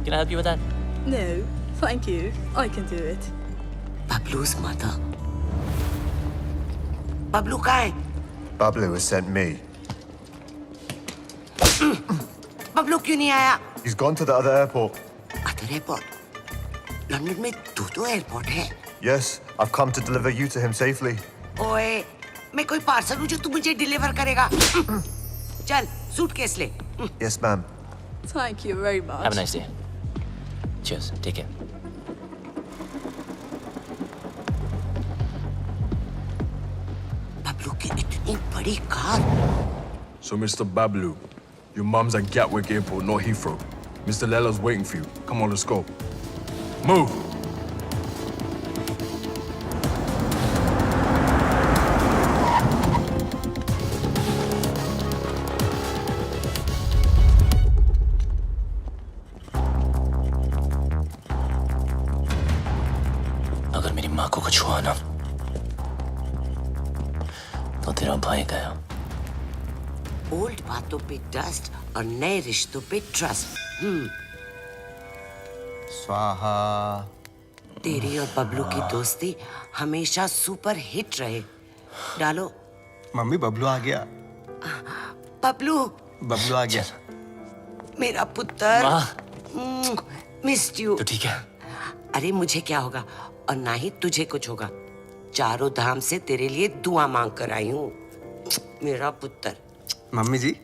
Can I help you with that? No, thank you. I can do it. Bablu's mother. Bablu कहाँ है? Bablu has sent me. Bablu क्यों नहीं आया? He's gone to the other airport. Other airport? London में 2 airport है। Yes, I've come to deliver you to him safely. ओए, मैं कोई पार्सल हूँ जो तू मुझे डिलीवर करेगा। चल, सूटकेस ले। Yes, ma'am. Thank you very much. Have a nice day. Cheers. Take care. Bablu की इतनी बड़ी car. So, Mr. Bablu, your mum's at Gatwick Airport, not Heathrow. Mr. Lela's waiting for you. Come on, let's go. Move! अगर मेरी माँ को कुछ हुआ ना तो तेरा भाई गया। ओल्ड बातों पे डस्ट और नए रिश्तों पे ट्रस्ट। स्वाहा। तेरी और बबलू की दोस्ती हमेशा सुपर हिट रहे। डालो। मम्मी, बबलू आ गया। बबलू, बबलू आ गया। मेरा पुत्र, मिस्ड यू। तो ठीक है। अरे मुझे क्या होगा और ना ही तुझे कुछ होगा। चारों धाम से तेरे लिए दुआ मांग कर आई हूँ, मेरा पुत्र। मम्मी जी,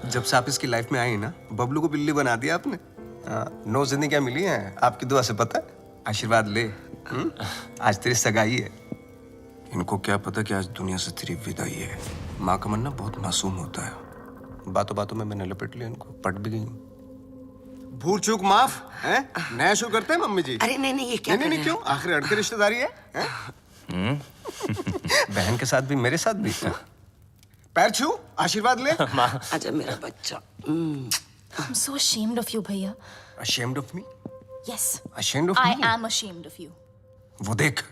जब से आप इसकी लाइफ में आई ना, बबलू को बिल्ली बना दिया आपने। 9 जिंदगियां मिली हैं आपकी दुआ से, पता है? आशीर्वाद ले। आज तेरी सगाई है। इनको क्या पता कि आज दुनिया से तेरी विदाई है। माँ का मन ना बहुत मासूम होता है। बातों बातों में मैंने लपेट लिया इनको, पट भी गई। भूल चूक माफ है। नया शुरू करते हैं मम्मी जी। अरे नहीं ये क्या? नहीं क्यों? आखिर अड़के रिश्तेदारी है? बहन के साथ भी मेरे साथ भी। पैर छू, आशीर्वाद ले। आजा मेरा बच्चा। I'm so ashamed of you, भैया। Ashamed of me? Yes. Ashamed of I me? am ashamed of you. वो देख,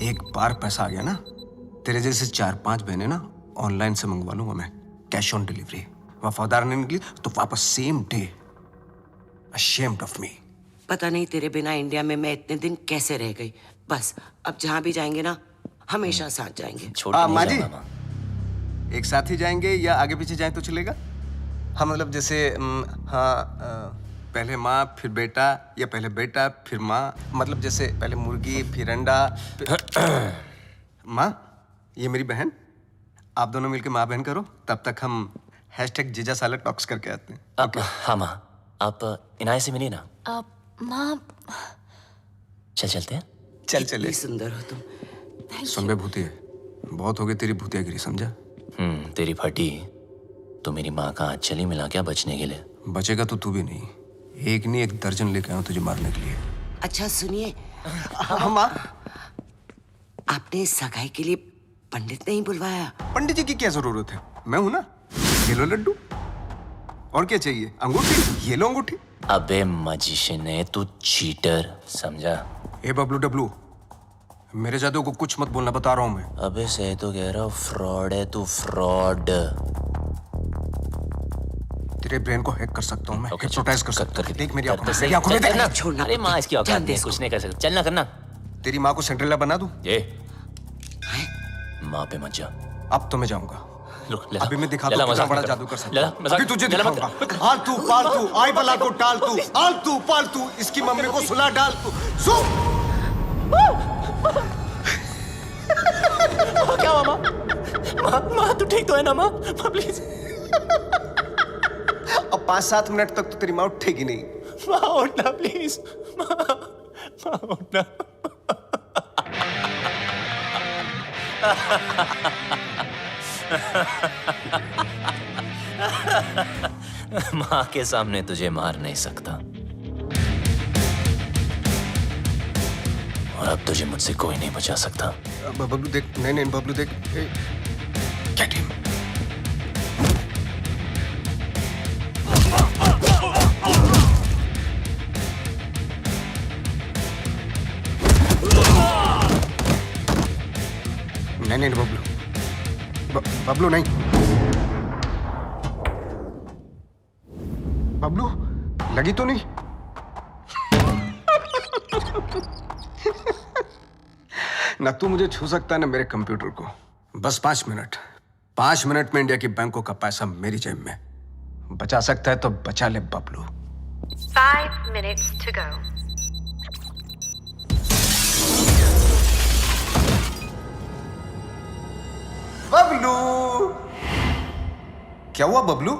एक बार पैसा आ गया ना, तेरे जैसे 4-5 बहनें ना ऑनलाइन से मंगवा लूंगा मैं, कैश ऑन डिलीवरी। वफादार नहीं निकली तो वापस same day. Ashamed of me. पता नहीं तेरे बिना इंडिया में मैं इतने दिन कैसे रह गई। बस अब जहाँ भी जाएंगे ना, हमेशा साथ जाएंगे। माँ जी, एक साथ ही जाएंगे या आगे पीछे जाएं तो चलेगा? हाँ मतलब जैसे पहले माँ फिर बेटा, या पहले बेटा फिर माँ, मतलब जैसे पहले मुर्गी फिर अंडा माँ, ये मेरी बहन, आप दोनों मिलकर माँ बहन करो, तब तक हम #जीजा साला टॉक्स करके आते हैं। हाँ माँ, आप इनाय से मिलिए ना। माँ, चलते हैं। चले। सुंदर हो तुम। सुन बे भूतिया, बहुत हो गई तेरी भूतियागिरी, समझा? तेरी फटी तो मेरी माँ का हाथ चली मिला क्या बचने के लिए? बचेगा तो तू भी नहीं, एक नहीं 1 दर्जन लेके आया तुझे मारने के लिए। अच्छा सुनिए, माँ, आपने सगाई के लिए पंडित नहीं बुलवाया? पंडित जी की क्या जरूरत है? मैं हूं ना। ये लो लड्डू, और क्या चाहिए? अंगूठी, ये लो अंगूठी। अबे मजिशियन है तू, चीटर, समझा? ए बबलू डब्लू, मेरे जादू को कुछ मत बोलना, बता रहा हूं मैं। अबे सही तो कह रहा हूँ, फ्रॉड है तू, फ्रॉड। तेरे ब्रेन को हैक कर सकता हूँ मैं, हिप्नोटाइज कर सकता हूँ। देख मेरी आंखों में, सही करना। अरे माँ इसकी औकात नहीं, कुछ नहीं कर सकता। चलना करना। तेरी माँ को सिंड्रेला बना दूं? ये माँ पे मत जा। अब तो मैं जाऊंगा। अभी मैं दिखाता हूँ कितना बड़ा जादू कर सकता हूँ। अभी तुझे दिखाऊंगा। आलतू पालतू, आई बला को टाल तू, आलतू पालतू, इसकी मम्मी को सुला डाल तू। क्या हुआ माँ? माँ तू ठीक तो है ना माँ? प्लीज। अब 5-7 मिनट तक तो तेरी माँ उठेगी नहीं। माँ उठना प्लीज, माँ उठना। माँ के सामने तुझे मार नहीं सकता, और अब तुझे मुझसे कोई नहीं बचा सकता। बबलू देख, नहीं बबलू देख, गेट हिम। नहीं बबलू, बबलू नहीं। बबलू लगी तो नहीं? ना तू मुझे छू सकता है ना मेरे कंप्यूटर को। बस 5 मिनट। 5 मिनट में इंडिया की बैंकों का पैसा मेरी जेब में। बचा सकता है तो बचा ले Bablu. 5 minutes to go. Bablu, क्या हुआ बबलू?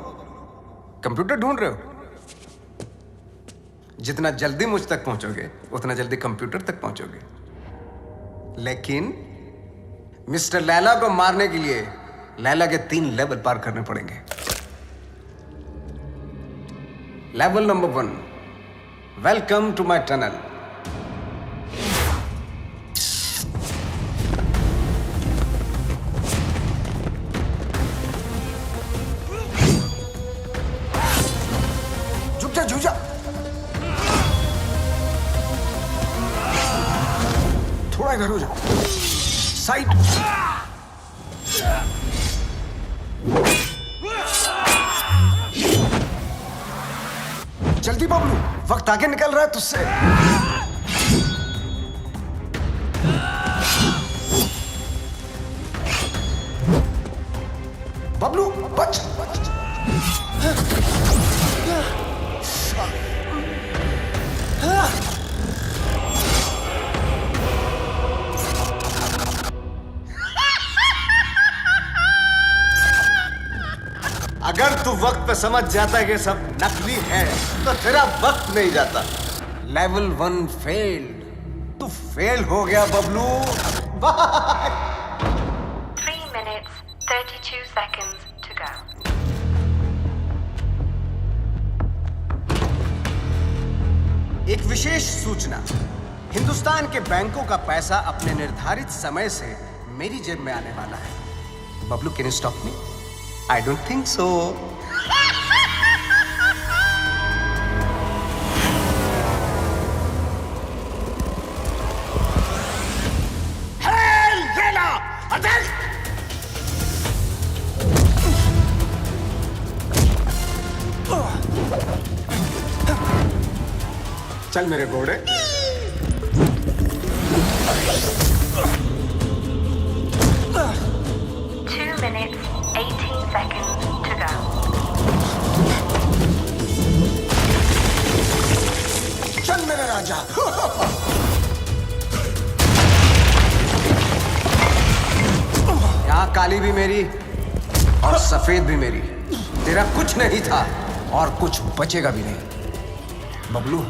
कंप्यूटर ढूंढ रहे हो? जितना जल्दी मुझ तक पहुंचोगे उतना जल्दी कंप्यूटर तक पहुंचोगे। लेकिन मिस्टर लैला को मारने के लिए लैला के 3 लेवल पार करने पड़ेंगे। Level number 1, welcome to my tunnel. झुक जा, थोड़ा इधर हो जा, साइड। जल्दी बबलू, वक्त आगे निकल रहा है तुझसे। बबलू बच। अगर तू वक्त पे समझ जाता कि सब नकली है तो तेरा वक्त नहीं जाता। लेवल 1 फेल्ड, तू फेल हो गया Bablu. Bye. 3 minutes, 32 seconds to go. एक विशेष सूचना, हिंदुस्तान के बैंकों का पैसा अपने निर्धारित समय से मेरी जेब में आने वाला है। Bablu, can you stop me? I don't think so. Hey, Layla! Adel! चल मेरे घोड़े। 2 minutes, 18 seconds to go. चल मेरे राजा। यहाँ काली भी मेरी और सफेद भी मेरी। तेरा कुछ नहीं था और कुछ बचेगा भी नहीं। बबलू,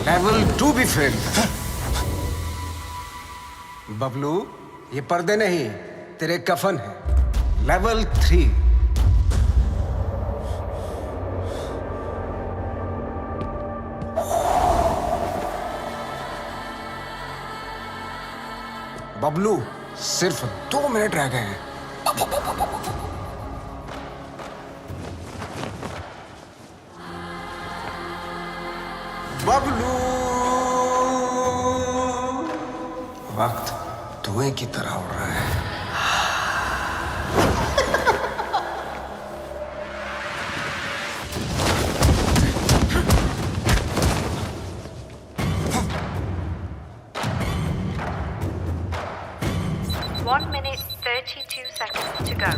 लेवल 2 भी फेल। बबलू, ये पर्दे नहीं, तेरे कफन है। लेवल 3। बबलू, सिर्फ 2 मिनट रह गए हैं। बबलू, वक्त धुएं की तरह उड़ रहा है। One minute, 32 seconds to go.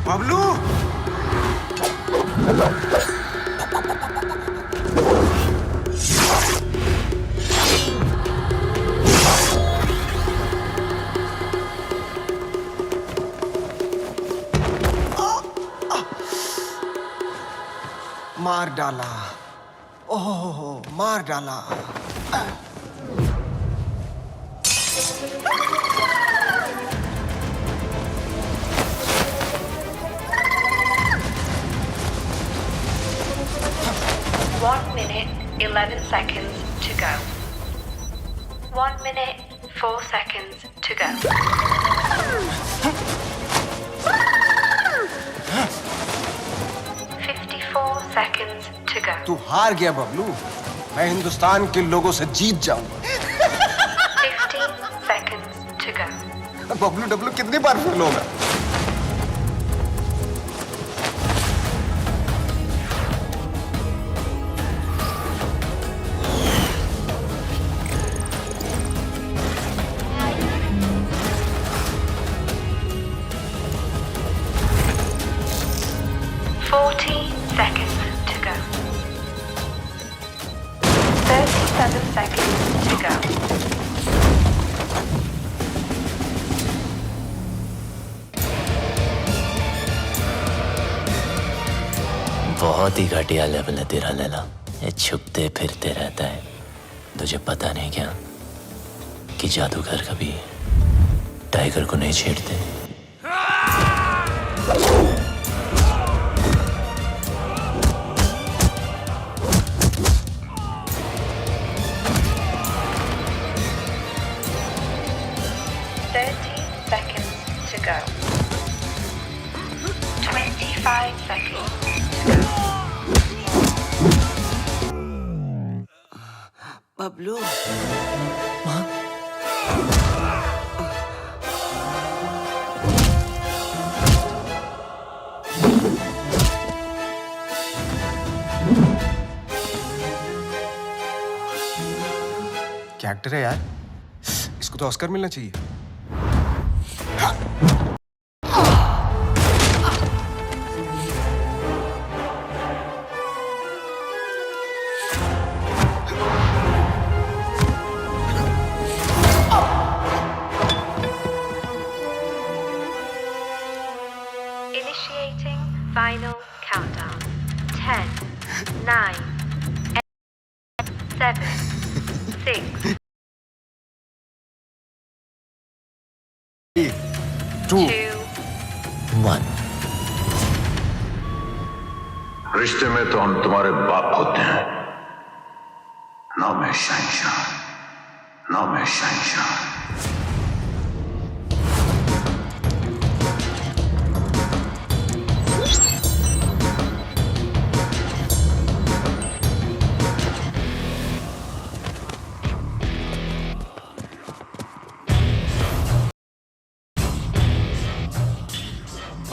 Bablu, मार डाला। ओह, मार डाला। One minute, 11 seconds to go. 1 minute, 4 seconds to go. 54 seconds to go. तू हार गया बबलू। मैं हिंदुस्तान के लोगों से जीत जाऊंगा। 15 seconds to go. Bablu Dablu कितनी बार फेल होगा? Seconds to go. 37 seconds to go. बहुत बहुत ही घटिया लेवल है तेरा लैला। ये छुपते फिरते रहता है। तुझे पता नहीं क्या कि जादूगर कभी टाइगर को नहीं छेड़ते। Go. 25 seconds. बबलू क्या एक्टर है यार, इसको तो ऑस्कर मिलना चाहिए। Initiating final countdown. 10, 9, 8, 7, 6, 2, 1। रिश्ते में तो हम तुम्हारे बाप होते हैं, ना मैं शहंशाह, ना मैं शहंशाह।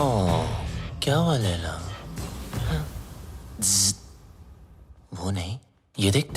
ओह, क्या हुआ लैला? वो नहीं, ये देख